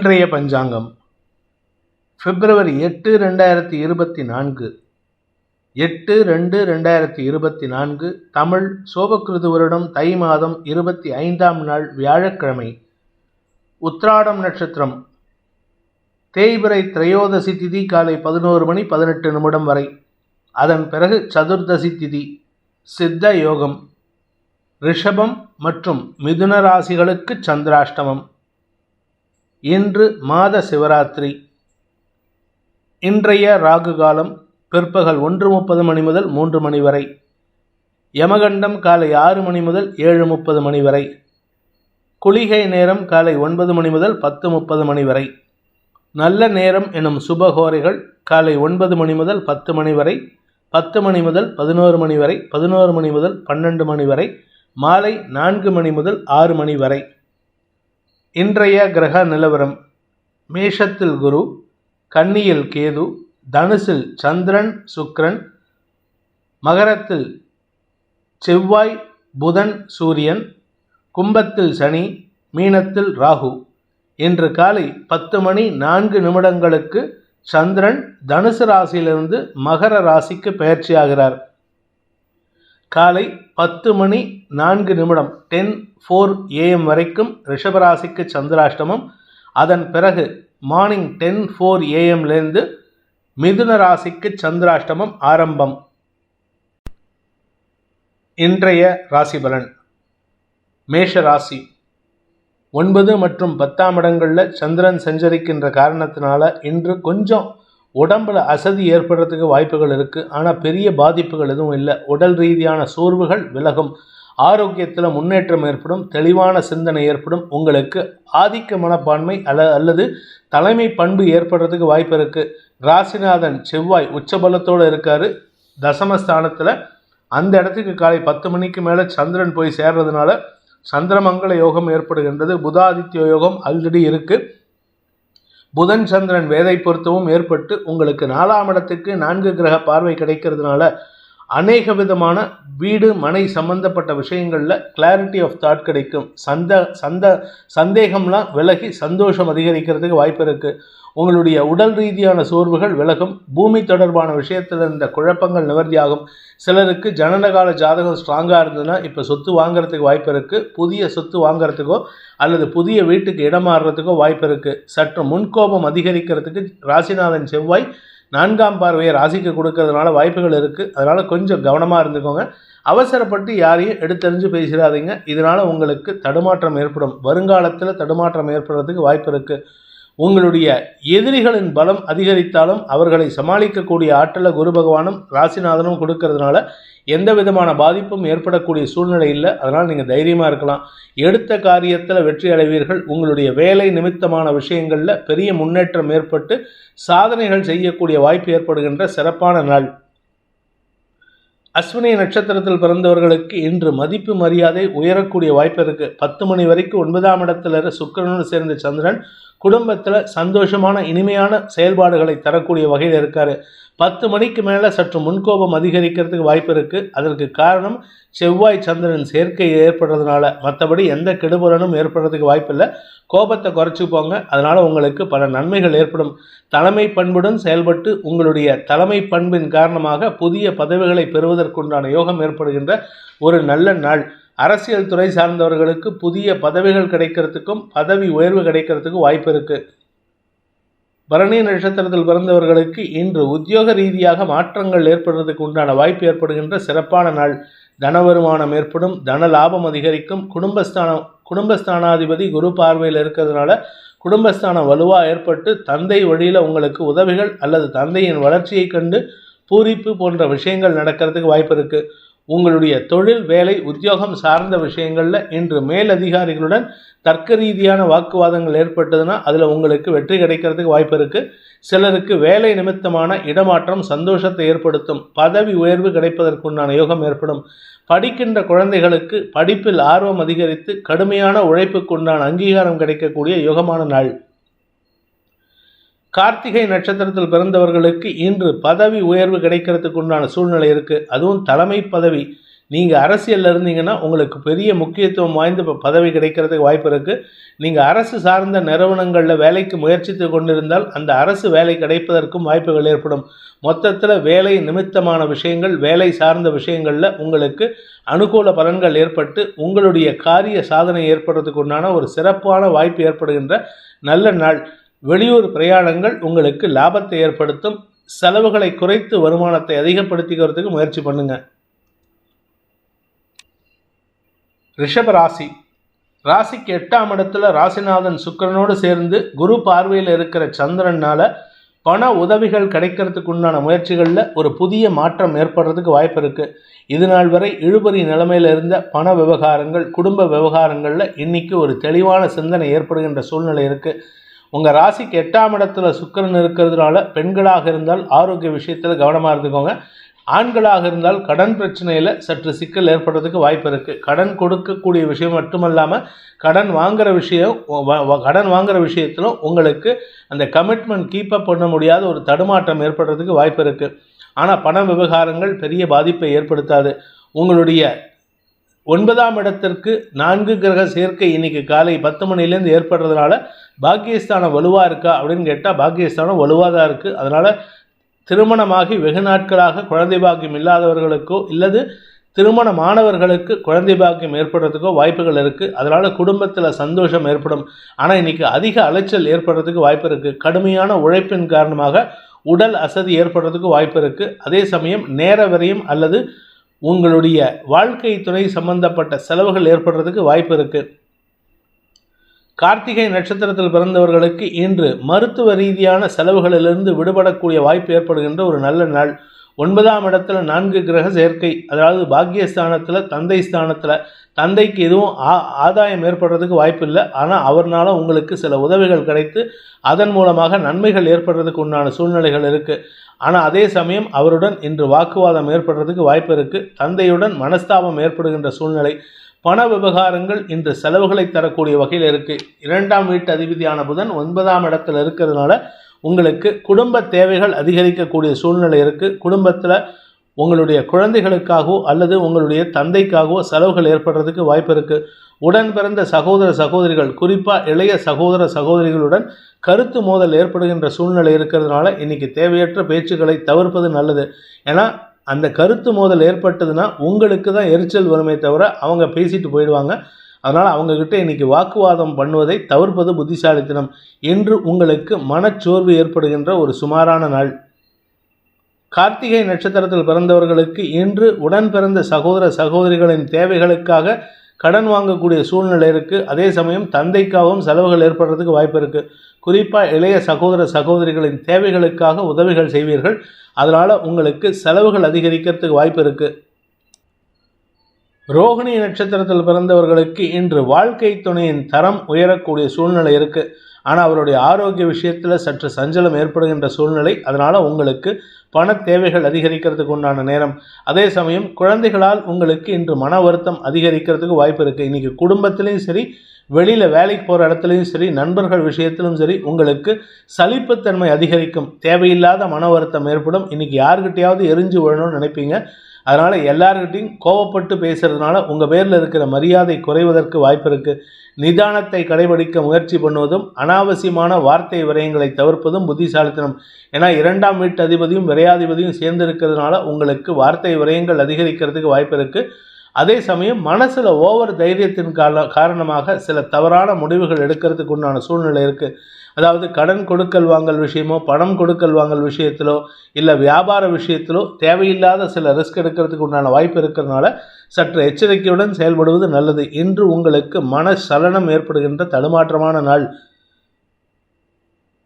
இன்றைய பஞ்சாங்கம் பிப்ரவரி 8, 2024 தமிழ் சோபக்கிருது வருடம் தை மாதம் 25ஆம் நாள் வியாழக்கிழமை. உத்திராடம் நட்சத்திரம். தேய்பிறை திரையோதசி திதி காலை 11:18 வரை. அதன் பிறகு சதுர்தசி திதி. சித்த யோகம். ரிஷபம் மற்றும் மிதுன ராசிகளுக்கு சந்திராஷ்டமம். இன்று மாத சிவராத்திரி. இன்றைய ராகு காலம் பிற்பகல் 1:30 முதல் 3 வரை. யமகண்டம் காலை 6 முதல் 7:30 வரை. குளிகை நேரம் காலை 9 முதல் 10:30 வரை. நல்ல நேரம் எனும் சுபகோரைகள் காலை 9 முதல் 10 வரை, 10 முதல் 11 வரை, 11 முதல் 12 வரை, மாலை 4 முதல் 6 வரை. இன்றைய கிரக நிலவரம். மேஷத்தில் குரு, கன்னியில் கேது, தனுசில் சந்திரன் சுக்கிரன், மகரத்தில் செவ்வாய் புதன் சூரியன், கும்பத்தில் சனி, மீனத்தில் ராகு. இன்று காலை 10:04 சந்திரன் தனுசு ராசியிலிருந்து மகர ராசிக்கு பெயர்ச்சியாகிறார். காலை 10:04 10:04 AM வரைக்கும் ரிஷபராசிக்கு சந்திராஷ்டமம். அதன் பிறகு மார்னிங் 10:04 AM மிதுன ராசிக்கு சந்திராஷ்டமம் ஆரம்பம். இன்றைய ராசி பலன். மேஷ ராசி. 9 மற்றும் 10ஆம் இடங்களில் சந்திரன் சஞ்சரிக்கின்ற காரணத்தினால இன்று கொஞ்சம் உடம்புல அசதி ஏற்படுறதுக்கு வாய்ப்புகள் இருக்குது. ஆனால் பெரிய பாதிப்புகள் எதுவும் இல்லை. உடல் ரீதியான சோர்வுகள் விலகும். ஆரோக்கியத்தில் முன்னேற்றம் ஏற்படும். தெளிவான சிந்தனை ஏற்படும். உங்களுக்கு ஆதிக்க மனப்பான்மை அல்லது தலைமை பண்பு ஏற்படுறதுக்கு வாய்ப்பு இருக்குது. ராசிநாதன் செவ்வாய் உச்சபலத்தோடு இருக்கார் தசமஸ்தானத்தில். அந்த இடத்துக்கு காலை 10 மணிக்கு மேலே சந்திரன் போய் சேர்றதுனால சந்திரமங்கல யோகம் ஏற்படுகின்றது. புதாதித்ய யோகம் ஆல்ரெடி இருக்குது. புதன் சந்திரன் வேதை பொருத்தமும் ஏற்பட்டு உங்களுக்கு 4ஆம் இடத்துக்கு 4 கிரக பார்வை கிடைக்கிறதுனால அநேக விதமான வீடு மனை சம்பந்தப்பட்ட விஷயங்களில் கிளாரிட்டி ஆஃப் தாட் கிடைக்கும். சந்தேகம்லாம் விலகி சந்தோஷம் அதிகரிக்கிறதுக்கு வாய்ப்பு இருக்குது. உங்களுடைய உடல் ரீதியான சோர்வுகள் விலகும். பூமி தொடர்பான விஷயத்தில் இருந்த குழப்பங்கள் நிவர்த்தியாகும். சிலருக்கு ஜனனகால ஜாதகம் ஸ்ட்ராங்காக இருந்ததுன்னா இப்போ சொத்து வாங்கிறதுக்கு வாய்ப்பு இருக்குது. புதிய சொத்து வாங்கிறதுக்கோ அல்லது புதிய வீட்டுக்கு இடம் மாறுறதுக்கோ வாய்ப்பு இருக்குது. சற்று முன்கோபம் அதிகரிக்கிறதுக்கு ராசிநாதன் செவ்வாய் 4ஆம் பார்வையை ராசிக்கு கொடுக்கறதுனால வாய்ப்புகள் இருக்குது. அதனால் கொஞ்சம் கவனமாக இருந்துக்கோங்க. அவசரப்பட்டு யாரையும் எடுத்தறிஞ்சு பேசிடாதீங்க. இதனால் உங்களுக்கு தடுமாற்றம் ஏற்படும். வருங்காலத்தில் தடுமாற்றம் ஏற்படுறதுக்கு வாய்ப்பு இருக்குது. உங்களுடைய எதிரிகளின் பலம் அதிகரித்தாலும் அவர்களை சமாளிக்கக்கூடிய ஆற்றலை குரு பகவானும் ராசிநாதனும் கொடுக்கறதுனால எந்த விதமான பாதிப்பும் ஏற்படக்கூடிய சூழ்நிலை இல்லை. அதனால் நீங்கள் தைரியமாக இருக்கலாம். எடுத்த காரியத்தில் வெற்றி அடைவீர்கள். உங்களுடைய வேலை நிமித்தமான விஷயங்களில் பெரிய முன்னேற்றம் ஏற்பட்டு சாதனைகள் செய்யக்கூடிய வாய்ப்பு ஏற்படுகின்ற சிறப்பான நாள். அஸ்வினி நட்சத்திரத்தில் பிறந்தவர்களுக்கு இன்று மதிப்பு மரியாதை உயரக்கூடிய வாய்ப்பு இருக்குது. 10 மணி வரைக்கும் 9ஆம் இடத்துல சுக்கிரனோடு சேர்ந்த சந்திரன் குடும்பத்தில் சந்தோஷமான இனிமையான செயல்பாடுகளை தரக்கூடிய வகையில் இருக்கார். 10 மணிக்கு மேலே சற்று முன்கோபம் அதிகரிக்கிறதுக்கு வாய்ப்பு இருக்குது. அதற்கு காரணம் செவ்வாய் சந்திரன் சேர்க்கை ஏற்படுறதுனால. மற்றபடி எந்த கெடுபலனும் ஏற்படுறதுக்கு வாய்ப்பில்லை. கோபத்தை குறைச்சிப்போங்க. அதனால் உங்களுக்கு பல நன்மைகள் ஏற்படும். தலைமை பண்புடன் செயல்பட்டு உங்களுடைய தலைமை பண்பின் காரணமாக புதிய பதவிகளை பெறுவதற்குண்டான யோகம் ஏற்படுகின்ற ஒரு நல்ல நாள். அரசியல் துறை சார்ந்தவர்களுக்கு புதிய பதவிகள் கிடைக்கிறதுக்கும் பதவி உயர்வு கிடைக்கிறதுக்கும் வாய்ப்பு இருக்குது. பரணி நட்சத்திரத்தில் பிறந்தவர்களுக்கு இன்று உத்தியோக ரீதியாக மாற்றங்கள் ஏற்படுறதுக்கு உண்டான வாய்ப்பு ஏற்படுகின்ற சிறப்பான நாள். தன வருமானம் ஏற்படும். தன லாபம் அதிகரிக்கும். குடும்பஸ்தானாதிபதி குரு பார்வையில் இருக்கிறதுனால குடும்பஸ்தானம் வலுவாக ஏற்பட்டு தந்தை வழியில் உங்களுக்கு உதவிகள் அல்லது தந்தையின் வளர்ச்சியை கண்டு பூரிப்பு போன்ற விஷயங்கள் நடக்கிறதுக்கு வாய்ப்பு இருக்குது. உங்களுடைய தொழில் வேலை உத்தியோகம் சார்ந்த விஷயங்களில் இன்று மேலதிகாரிகளுடன் தர்க்க ரீதியான வாக்குவாதங்கள் ஏற்பட்டதுன்னா அதில் உங்களுக்கு வெற்றி கிடைக்கிறதுக்கு வாய்ப்பு இருக்குது. சிலருக்கு வேலை நிமித்தமான இடமாற்றம் சந்தோஷத்தை ஏற்படுத்தும். பதவி உயர்வு கிடைப்பதற்குண்டான யோகம் ஏற்படும். படிக்கின்ற குழந்தைகளுக்கு படிப்பில் ஆர்வம் அதிகரித்து கடுமையான உழைப்புக்குண்டான அங்கீகாரம் கிடைக்கக்கூடிய யோகமான நாள். கார்த்திகை நட்சத்திரத்தில் பிறந்தவர்களுக்கு இன்று பதவி உயர்வு கிடைக்கிறதுக்கு உண்டான சூழ்நிலை இருக்குது. அதுவும் தலைமை பதவி நீங்கள் அரசியலில் இருந்தீங்கன்னா உங்களுக்கு பெரிய முக்கியத்துவம் வாய்ந்த பதவி கிடைக்கிறதுக்கு வாய்ப்பு இருக்குது. நீங்கள் அரசு சார்ந்த நிறுவனங்களில் வேலைக்கு முயற்சித்து கொண்டிருந்தால் அந்த அரசு வேலை கிடைப்பதற்கும் வாய்ப்புகள் ஏற்படும். மொத்தத்தில் வேலை நிமித்தமான விஷயங்கள், வேலை சார்ந்த விஷயங்களில் உங்களுக்கு அனுகூல பலன்கள் ஏற்பட்டு உங்களுடைய காரிய சாதனை ஏற்படுறதுக்கு உண்டான ஒரு சிறப்பான வாய்ப்பு ஏற்படுகின்ற நல்ல நாள். வெளியூர் பிரயாணங்கள் உங்களுக்கு லாபத்தை ஏற்படுத்தும். செலவுகளை குறைத்து வருமானத்தை அதிகப்படுத்திக்கிறதுக்கு முயற்சி பண்ணுங்க. ரிஷப ராசி. ராசிக்கு 8ஆம் இடத்துல ராசிநாதன் சுக்கிரனோடு சேர்ந்து குரு பார்வையில் இருக்கிற சந்திரனால பண உதவிகள் கிடைக்கிறதுக்கு உண்டான முயற்சிகளில் ஒரு புதிய மாற்றம் ஏற்படுறதுக்கு வாய்ப்பு இருக்குது. இது நாள் வரை இழுபறி நிலைமையில் இருந்த பண விவகாரங்கள், குடும்ப விவகாரங்களில் இன்றைக்கி ஒரு தெளிவான சிந்தனை ஏற்படுகின்ற சூழ்நிலை இருக்குது. உங்கள் ராசிக்கு 8ஆம் இடத்துல சுக்கிரன் இருக்கிறதுனால பெண்களாக இருந்தால் ஆரோக்கிய விஷயத்தில் கவனமாக இருந்துக்கோங்க. ஆண்களாக இருந்தால் கடன் பிரச்சனையில் சற்று சிக்கல் ஏற்படுறதுக்கு வாய்ப்பு இருக்குது. கடன் கொடுக்கக்கூடிய விஷயம் மட்டுமல்லாமல் கடன் வாங்குகிற விஷயத்திலும் உங்களுக்கு அந்த கமிட்மெண்ட் கீப்பப் பண்ண முடியாத ஒரு தடுமாற்றம் ஏற்படுறதுக்கு வாய்ப்பு இருக்குது. ஆனால் பண விவகாரங்கள் பெரிய பாதிப்பை ஏற்படுத்தாது. உங்களுடைய 9ஆம் இடத்திற்கு 4 கிரக சேர்க்கை இன்றைக்கி காலை 10 மணிலேருந்து ஏற்படுறதுனால பாக்கியஸ்தானம் வலுவாக இருக்கா அப்படின்னு கேட்டால் பாக்கியஸ்தானம் வலுவாக தான் இருக்குது. அதனால் திருமணமாகி வெகு நாட்களாக குழந்தை பாக்கியம் இல்லாதவர்களுக்கோ இல்லது திருமணமானவர்களுக்கு குழந்தை பாக்கியம் ஏற்படுறதுக்கோ வாய்ப்புகள் இருக்குது. அதனால் குடும்பத்தில் சந்தோஷம் ஏற்படும். ஆனால் இன்றைக்கி அதிக அலைச்சல் ஏற்படுறதுக்கு வாய்ப்பு இருக்குது. கடுமையான உழைப்பின் காரணமாக உடல் அசதி ஏற்படுறதுக்கு வாய்ப்பு இருக்குது. அதே சமயம் நேர விரயம் அல்லது உங்களுடைய வாழ்க்கை துணை சம்பந்தப்பட்ட செலவுகள் ஏற்படுறதுக்கு வாய்ப்பு இருக்குது. கார்த்திகை நட்சத்திரத்தில் பிறந்தவர்களுக்கு இன்று மருத்துவ ரீதியான செலவுகளிலிருந்து விடுபடக்கூடிய வாய்ப்பு ஏற்படுகின்ற ஒரு நல்ல நாள். 9ஆம் இடத்துல 4 கிரக சேர்க்கை, அதாவது பாக்கியஸ்தானத்தில் தந்தை ஸ்தானத்தில் தந்தைக்கு எதுவும் ஆதாயம் ஏற்படுறதுக்கு வாய்ப்பு இல்லை. ஆனால் அவர்னால உங்களுக்கு சில உதவிகள் கிடைத்து அதன் மூலமாக நன்மைகள் ஏற்படுறதுக்கு உண்டான சூழ்நிலைகள் இருக்குது. ஆனால் அதே சமயம் அவருடன் இன்று வாக்குவாதம் ஏற்படுறதுக்கு வாய்ப்பு இருக்குது. தந்தையுடன் மனஸ்தாபம் ஏற்படுகின்ற சூழ்நிலை. பண விவகாரங்கள் இன்று செலவுகளை தரக்கூடிய வகையில் இருக்குது. 2ஆம் வீட்டு அதிபதியான புதன் 9ஆம் இடத்துல இருக்கிறதுனால உங்களுக்கு குடும்ப தேவைகள் அதிகரிக்கக்கூடிய சூழ்நிலை இருக்குது. குடும்பத்தில் உங்களுடைய குழந்தைகளுக்காகவோ அல்லது உங்களுடைய தந்தைக்காகவோ செலவுகள் ஏற்படுறதுக்கு வாய்ப்பு இருக்குது. உடன் பிறந்த சகோதர சகோதரிகள், குறிப்பாக இளைய சகோதர சகோதரிகளுடன் கருத்து மோதல் ஏற்படுகின்ற சூழ்நிலை இருக்கிறதுனால இன்றைக்கி தேவையற்ற பேச்சுக்களை தவிர்ப்பது நல்லது. ஏன்னா அந்த கருத்து மோதல் ஏற்பட்டதுன்னா உங்களுக்கு தான் எரிச்சல் வருமே தவிர அவங்க பேசிட்டு போயிடுவாங்க. அதனால் அவங்கக்கிட்ட இன்றைக்கி வாக்குவாதம் பண்ணுவதை தவிர்ப்பது புத்திசாலித்தனம். இன்று உங்களுக்கு மனச்சோர்வு ஏற்படுகின்ற ஒரு சுமாரான நாள். கார்த்திகை நட்சத்திரத்தில் பிறந்தவர்களுக்கு இன்று உடன் பிறந்த சகோதர சகோதரிகளின் தேவைகளுக்காக கடன் வாங்கக்கூடிய சூழ்நிலை இருக்குது. அதே சமயம் தந்தைக்காகவும் செலவுகள் ஏற்படுறதுக்கு வாய்ப்பு இருக்குது. குறிப்பாக இளைய சகோதர சகோதரிகளின் தேவைகளுக்காக உதவிகள் செய்வீர்கள். அதனால் உங்களுக்கு செலவுகள் அதிகரிக்கிறதுக்கு வாய்ப்பு இருக்குது. ரோகிணி நட்சத்திரத்தில் பிறந்தவர்களுக்கு இன்று வாழ்க்கை துணையின் தரம் உயரக்கூடிய சூழ்நிலை இருக்குது. ஆனால் அவருடைய ஆரோக்கிய விஷயத்தில் சற்று சஞ்சலம் ஏற்படுகின்ற சூழ்நிலை. அதனால் உங்களுக்கு பண தேவைகள் அதிகரிக்கிறதுக்கு உண்டான நேரம். அதே சமயம் குழந்தைகளால் உங்களுக்கு இன்று மன வருத்தம் அதிகரிக்கிறதுக்கு வாய்ப்பு இருக்குது. இன்றைக்கி குடும்பத்திலையும் சரி, வெளியில் வேலைக்கு போகிற இடத்துலையும் சரி, நண்பர்கள் விஷயத்திலும் சரி உங்களுக்கு சலிப்புத்தன்மை அதிகரிக்கும். தேவையில்லாத மன வருத்தம் ஏற்படும். இன்றைக்கி யாருக்கிட்டையாவது எரிஞ்சு விழணும்னு நினைப்பீங்க. அதனால் எல்லார்கிட்டையும் கோவப்பட்டு பேசுகிறதுனால உங்கள் பேரில் இருக்கிற மரியாதை குறைவதற்கு வாய்ப்பு இருக்குது. நிதானத்தை கடைபிடிக்க முயற்சி பண்ணுவதும் அனாவசியமான வார்த்தை விரயங்களை தவிர்ப்பதும் புத்திசாலித்தனம். ஏன்னா 2ஆம் வீட்டு அதிபதியும் விரையாதிபதியும் சேர்ந்திருக்கிறதுனால உங்களுக்கு வார்த்தை விரயங்கள் அதிகரிக்கிறதுக்கு வாய்ப்பு இருக்குது. அதே சமயம் மனசில் ஓவர் தைரியத்தின் காரணமாக சில தவறான முடிவுகள் எடுக்கிறதுக்கு உண்டான சூழ்நிலை இருக்குது. அதாவது கடன் கொடுக்கல் வாங்கல் விஷயமோ, பணம் கொடுக்கல் வாங்கல் விஷயத்திலோ, இல்லை வியாபார விஷயத்திலோ தேவையில்லாத சில ரிஸ்க் எடுக்கிறதுக்கு உண்டான வாய்ப்பு இருக்கிறதுனால சற்று எச்சரிக்கையுடன் செயல்படுவது நல்லது. இன்று உங்களுக்கு மன சலனம் ஏற்படுகின்ற தடுமாற்றமான நாள்.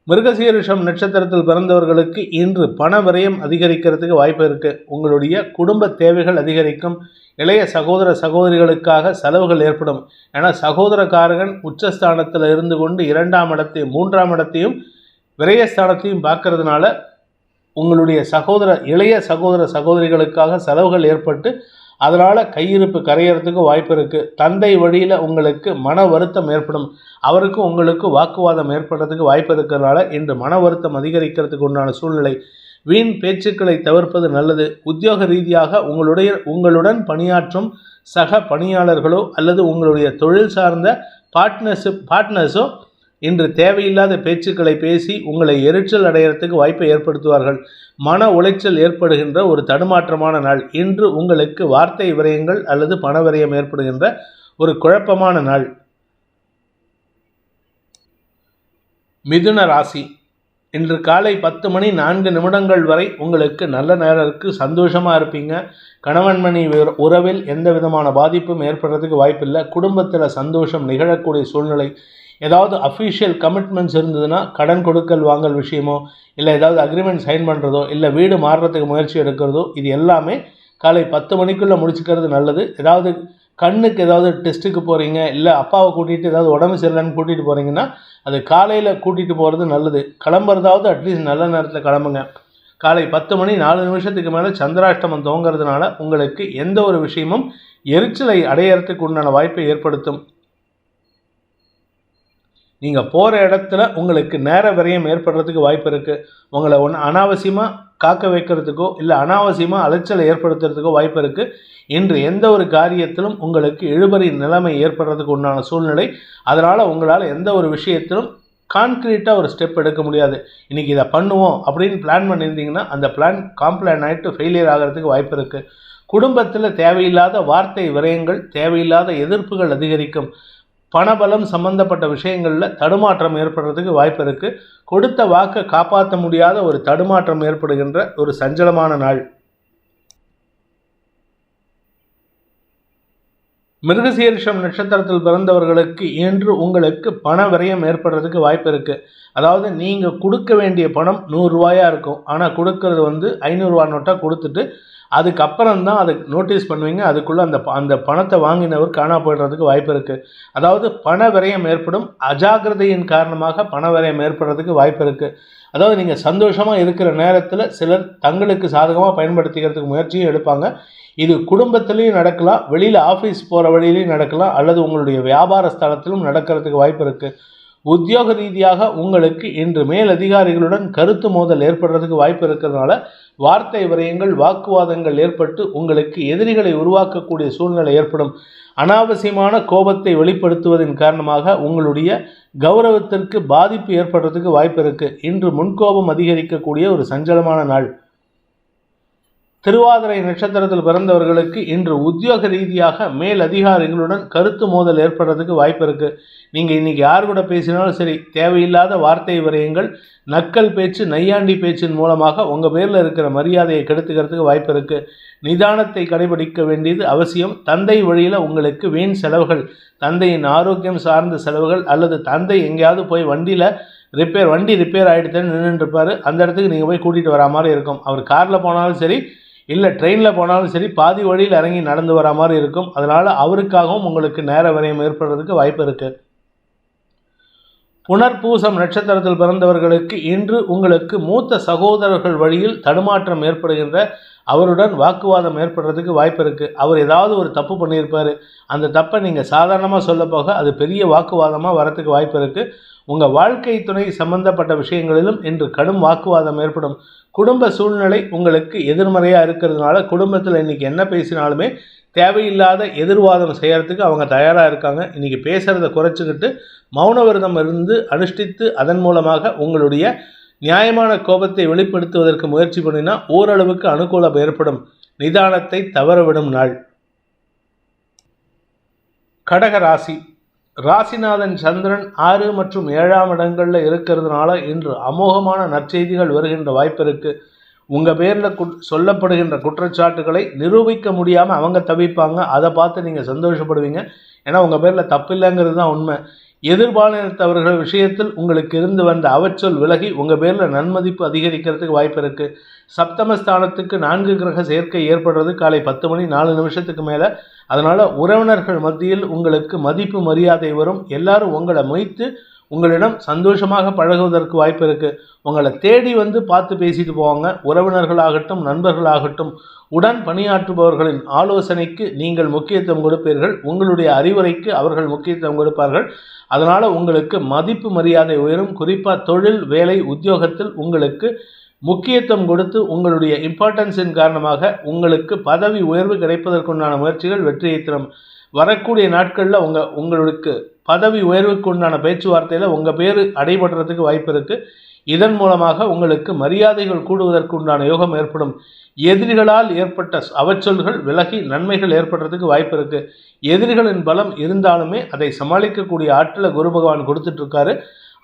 மிருகசீரிஷம் நட்சத்திரத்தில் பிறந்தவர்களுக்கு இன்று பண விரயம் அதிகரிக்கிறதுக்கு வாய்ப்பு இருக்குது. உங்களுடைய குடும்ப தேவைகள் அதிகரிக்கும். இளைய சகோதர சகோதரிகளுக்காக செலவுகள் ஏற்படும். ஏன்னா சகோதரக்காரகன் உச்சஸ்தானத்தில் இருந்து கொண்டு 2ஆம் இடத்தையும் 3ஆம் இடத்தையும் விரயஸ்தானத்தையும் பார்க்கறதுனால உங்களுடைய இளைய சகோதர சகோதரிகளுக்காக செலவுகள் ஏற்பட்டு அதனால் கையிருப்பு கரையிறதுக்கு வாய்ப்பு இருக்குது. தந்தை வழியில் உங்களுக்கு மன வருத்தம் ஏற்படும். அவருக்கும் உங்களுக்கு வாக்குவாதம் ஏற்படுறதுக்கு வாய்ப்பு இருக்கிறதுனால இன்று மன வருத்தம் அதிகரிக்கிறதுக்கு உண்டான சூழ்நிலை. வீண் பேச்சுக்களை தவிர்ப்பது நல்லது. உத்தியோக ரீதியாக உங்களுடன் பணியாற்றும் சக பணியாளர்களோ அல்லது உங்களுடைய தொழில் சார்ந்த பார்ட்னர்ஸோ இன்று தேவையில்லாத பேச்சுக்களை பேசி உங்களை எரிச்சல் அடைகிறதுக்கு வாய்ப்பை ஏற்படுத்துவார்கள். மன உளைச்சல் ஏற்படுகின்ற ஒரு தடுமாற்றமான நாள். இன்று உங்களுக்கு வார்த்தை விரயங்கள் அல்லது பண விரயம் ஏற்படுகின்ற ஒரு குழப்பமான நாள். மிதுன ராசி, இன்று காலை 10:04 வரை உங்களுக்கு நல்ல நேரம் இருக்குது. சந்தோஷமாக இருப்பீங்க. கணவன் மணி உறவில் எந்த விதமான பாதிப்பும் ஏற்படுறதுக்கு வாய்ப்பில்லை. குடும்பத்தில் சந்தோஷம் நிகழக்கூடிய சூழ்நிலை. ஏதாவது அஃபிஷியல் கமிட்மெண்ட்ஸ் இருந்ததுன்னா கடன் கொடுக்கல் வாங்கல் விஷயமோ இல்லை ஏதாவது அக்ரிமெண்ட் சைன் பண்ணுறதோ இல்லை வீடு மாறுறதுக்கு முயற்சி எடுக்கிறதோ இது எல்லாமே காலை 10 மணிக்குள்ளே முடிச்சுக்கிறது நல்லது. ஏதாவது கண்ணுக்கு ஏதாவது டெஸ்ட்டுக்கு போகிறீங்க இல்லை அப்பாவை கூட்டிகிட்டு ஏதாவது உடம்பு சரியில்லைன்னு கூட்டிகிட்டு போகிறீங்கன்னா அது காலையில் கூட்டிகிட்டு போகிறது நல்லது. கிளம்புறதாவது அட்லீஸ்ட் நல்ல நேரத்தில் கிளம்புங்க. காலை 10:04 மேலே சந்திராஷ்டமம் துவங்கிறதுனால உங்களுக்கு எந்த ஒரு விஷயமும் எரிச்சலை அடையிறதுக்கு உண்டான வாய்ப்பை ஏற்படுத்தும். நீங்கள் போகிற இடத்துல உங்களுக்கு நேர விரயம் ஏற்படுறதுக்கு வாய்ப்பு இருக்குது. உங்களை அனாவசியமாக காக்க வைக்கிறதுக்கோ இல்லை அனாவசியமாக அலைச்சலை ஏற்படுத்துறதுக்கோ வாய்ப்பு இருக்குது. இன்று எந்த ஒரு காரியத்திலும் உங்களுக்கு இழுபறி நிலைமை ஏற்படுறதுக்கு உண்டான சூழ்நிலை. அதனால் உங்களால் எந்த ஒரு விஷயத்திலும் கான்க்ரீட்டாக ஒரு ஸ்டெப் எடுக்க முடியாது. இன்றைக்கி இதை பண்ணுவோம் அப்படின்னு பிளான் பண்ணியிருந்தீங்கன்னா அந்த பிளான் காம்ப்ளான் ஆகிட்டு ஃபெயிலியர் ஆகிறதுக்கு வாய்ப்பு இருக்குது. குடும்பத்தில் தேவையில்லாத வார்த்தை விரயங்கள், தேவையில்லாத எதிர்ப்புகள் அதிகரிக்கும். பணபலம் சம்பந்தப்பட்ட விஷயங்களில் தடுமாற்றம் ஏற்படுறதுக்கு வாய்ப்பு இருக்குது. கொடுத்த வாக்கை காப்பாற்ற முடியாத ஒரு தடுமாற்றம் ஏற்படுகின்ற ஒரு சஞ்சலமான நாள். மிருகசீரிஷம் நட்சத்திரத்தில் பிறந்தவர்களுக்கு இன்று உங்களுக்கு பண விரயம் ஏற்படுறதுக்கு வாய்ப்பு இருக்குது. அதாவது நீங்கள் கொடுக்க வேண்டிய பணம் 100 ரூபாயாக இருக்கும். ஆனால் கொடுக்கறது 500 ரூபா நோட்டாக கொடுத்துட்டு அதுக்கப்புறம் தான் அதை நோட்டீஸ் பண்ணுவீங்க. அதுக்குள்ளே அந்த பணத்தை வாங்கினவர் காணா போயிடுறதுக்கு வாய்ப்பு இருக்குது. அதாவது பண விரயம் ஏற்படும். அஜாக்கிரதையின் காரணமாக பண விரயம் ஏற்படுறதுக்கு வாய்ப்பு இருக்குது. அதாவது நீங்கள் சந்தோஷமாக இருக்கிற நேரத்தில் சிலர் தங்களுக்கு சாதகமாக பயன்படுத்திக்கிறதுக்கு முயற்சியும் எடுப்பாங்க. இது குடும்பத்திலையும் நடக்கலாம், வெளியில் ஆஃபீஸ் போகிற வழியிலையும் நடக்கலாம், அல்லது உங்களுடைய வியாபார ஸ்தலத்திலும் நடக்கிறதுக்கு வாய்ப்பு இருக்குது. உத்தியோக ரீதியாக உங்களுக்கு இன்று மேலதிகாரிகளுடன் கருத்து மோதல் ஏற்படுறதுக்கு வாய்ப்பு இருக்கிறதுனால வார்த்தை விரயங்கள், வாக்குவாதங்கள் ஏற்பட்டு உங்களுக்கு எதிரிகளை உருவாக்கக்கூடிய சூழ்நிலை ஏற்படும். அனாவசியமான கோபத்தை வெளிப்படுத்துவதன் காரணமாக உங்களுடைய கௌரவத்திற்கு பாதிப்பு ஏற்படுறதுக்கு வாய்ப்பு இருக்குது. இன்று முன்கோபம் அதிகரிக்கக்கூடிய ஒரு சஞ்சலமான நாள். திருவாதிரை நட்சத்திரத்தில் பிறந்தவர்களுக்கு இன்று உத்தியோக ரீதியாக மேல் அதிகாரிகளுடன் கருத்து மோதல் ஏற்படுறதுக்கு வாய்ப்பு இருக்குது. நீங்கள் இன்றைக்கி யார் கூட பேசினாலும் சரி, தேவையில்லாத வார்த்தை விரயங்கள், நக்கல் பேச்சு, நையாண்டி பேச்சின் மூலமாக உங்கள் பேரில் இருக்கிற மரியாதையை கெடுத்துக்கிறதுக்கு வாய்ப்பு இருக்குது. நிதானத்தை கடைபிடிக்க வேண்டியது அவசியம். தந்தை வழியில் உங்களுக்கு வீண் செலவுகள், தந்தையின் ஆரோக்கியம் சார்ந்த செலவுகள், அல்லது தந்தை எங்கேயாவது போய் வண்டி ரிப்பேர் ஆகிடுதுன்னு நின்றுட்டுருப்பார். அந்த இடத்துக்கு நீங்கள் போய் கூட்டிகிட்டு வரா மாதிரி இருக்கும். அவர் காரில் போனாலும் சரி இல்லை ட்ரெயினில் போனாலும் சரி பாதி வழியில் இறங்கி நடந்து வர மாதிரி இருக்கும். அதனால் அவருக்காகவும் உங்களுக்கு நேர விரயம் ஏற்படுறதுக்கு வாய்ப்பு இருக்குது. புனர்பூசம் நட்சத்திரத்தில் பிறந்தவர்களுக்கு இன்று உங்களுக்கு மூத்த சகோதரர்கள் வழியில் தடுமாற்றம் ஏற்படுகின்ற, அவருடன் வாக்குவாதம் ஏற்படுறதுக்கு வாய்ப்பு இருக்குது. அவர் ஏதாவது ஒரு தப்பு பண்ணியிருப்பார். அந்த தப்பை நீங்கள் சாதாரணமாக சொல்ல போக அது பெரிய வாக்குவாதமாக வரத்துக்கு வாய்ப்பு இருக்குது. உங்கள் வாழ்க்கை துணை சம்பந்தப்பட்ட விஷயங்களிலும் இன்று கடும் வாக்குவாதம் ஏற்படும். குடும்ப சூழ்நிலை உங்களுக்கு எதிர்மறையாக இருக்கிறதுனால குடும்பத்தில் இன்றைக்கி என்ன பேசினாலுமே தேவையில்லாத எதிர்வாதம் செய்கிறதுக்கு அவங்க தயாராக இருக்காங்க. இன்றைக்கி பேசுகிறத குறைச்சிக்கிட்டு மௌன விரதம் இருந்து அனுஷ்டித்து அதன் மூலமாக உங்களுடைய நியாயமான கோபத்தை வெளிப்படுத்துவதற்கு முயற்சி பண்ணினா ஓரளவுக்கு அனுகூலம் ஏற்படும். நிதானத்தை தவறவிடும் நாள். கடக ராசி, ராசிநாதன் சந்திரன் 6 மற்றும் 7ஆம் இடங்களில் இருக்கிறதுனால இன்று அமோகமான நற்செய்திகள் வருகின்ற வாய்ப்பு இருக்குது. உங்கள் பேரில் சொல்லப்படுகின்ற குற்றச்சாட்டுகளை நிரூபிக்க முடியாமல் அவங்க தவிப்பாங்க. அதை பார்த்து நீங்கள் சந்தோஷப்படுவீங்க. ஏன்னா உங்கள் பேரில் தப்பில்லைங்கிறது தான் உண்மை. எதிர்பாலினத்தவர்கள் விஷயத்தில் உங்களுக்கு இருந்து வந்த அவச்சொல் விலகி உங்கள் பேரில் நன்மதிப்பு அதிகரிக்கிறதுக்கு வாய்ப்பு இருக்குது. சப்தமஸ்தானத்துக்கு 4 கிரக சேர்க்கை ஏற்படுறது காலை 10:04 மேலே. அதனால் உறவினர்கள் மத்தியில் உங்களுக்கு மதிப்பு மரியாதை வரும். எல்லாரும் உங்களை மொய்த்து உங்களிடம் சந்தோஷமாக பழகுவதற்கு வாய்ப்பு இருக்குது. உங்களை தேடி வந்து பார்த்து பேசிட்டு போவாங்க. உறவினர்களாகட்டும் நண்பர்களாகட்டும் உடன் பணியாற்றுபவர்களின் ஆலோசனைக்கு நீங்கள் முக்கியத்துவம் கொடுப்பீர்கள். உங்களுடைய அறிவுரைக்கு அவர்கள் முக்கியத்துவம் கொடுப்பார்கள். அதனால் உங்களுக்கு மதிப்பு மரியாதை உயரும். குறிப்பாக தொழில், வேலை, உத்தியோகத்தில் உங்களுக்கு முக்கியத்துவம் கொடுத்து உங்களுடைய இம்பார்ட்டன்ஸின் காரணமாக உங்களுக்கு பதவி உயர்வு கிடைப்பதற்குண்டான முயற்சிகள் வெற்றியை தரும். வரக்கூடிய நாட்களில் உங்களுக்கு பதவி உயர்வுக்கு உண்டான பேச்சுவார்த்தையில் உங்கள் பேர் அடைபடுறதுக்கு வாய்ப்பு இருக்குது. இதன் மூலமாக உங்களுக்கு மரியாதைகள் கூடுவதற்கு உண்டான யோகம் ஏற்படும். எதிரிகளால் ஏற்பட்ட அவச்சொல்கள் விலகி நன்மைகள் ஏற்படுறதுக்கு வாய்ப்பு இருக்குது. எதிரிகளின் பலம் இருந்தாலுமே அதை சமாளிக்கக்கூடிய ஆற்றலை குரு பகவான் கொடுத்துட்ருக்காரு.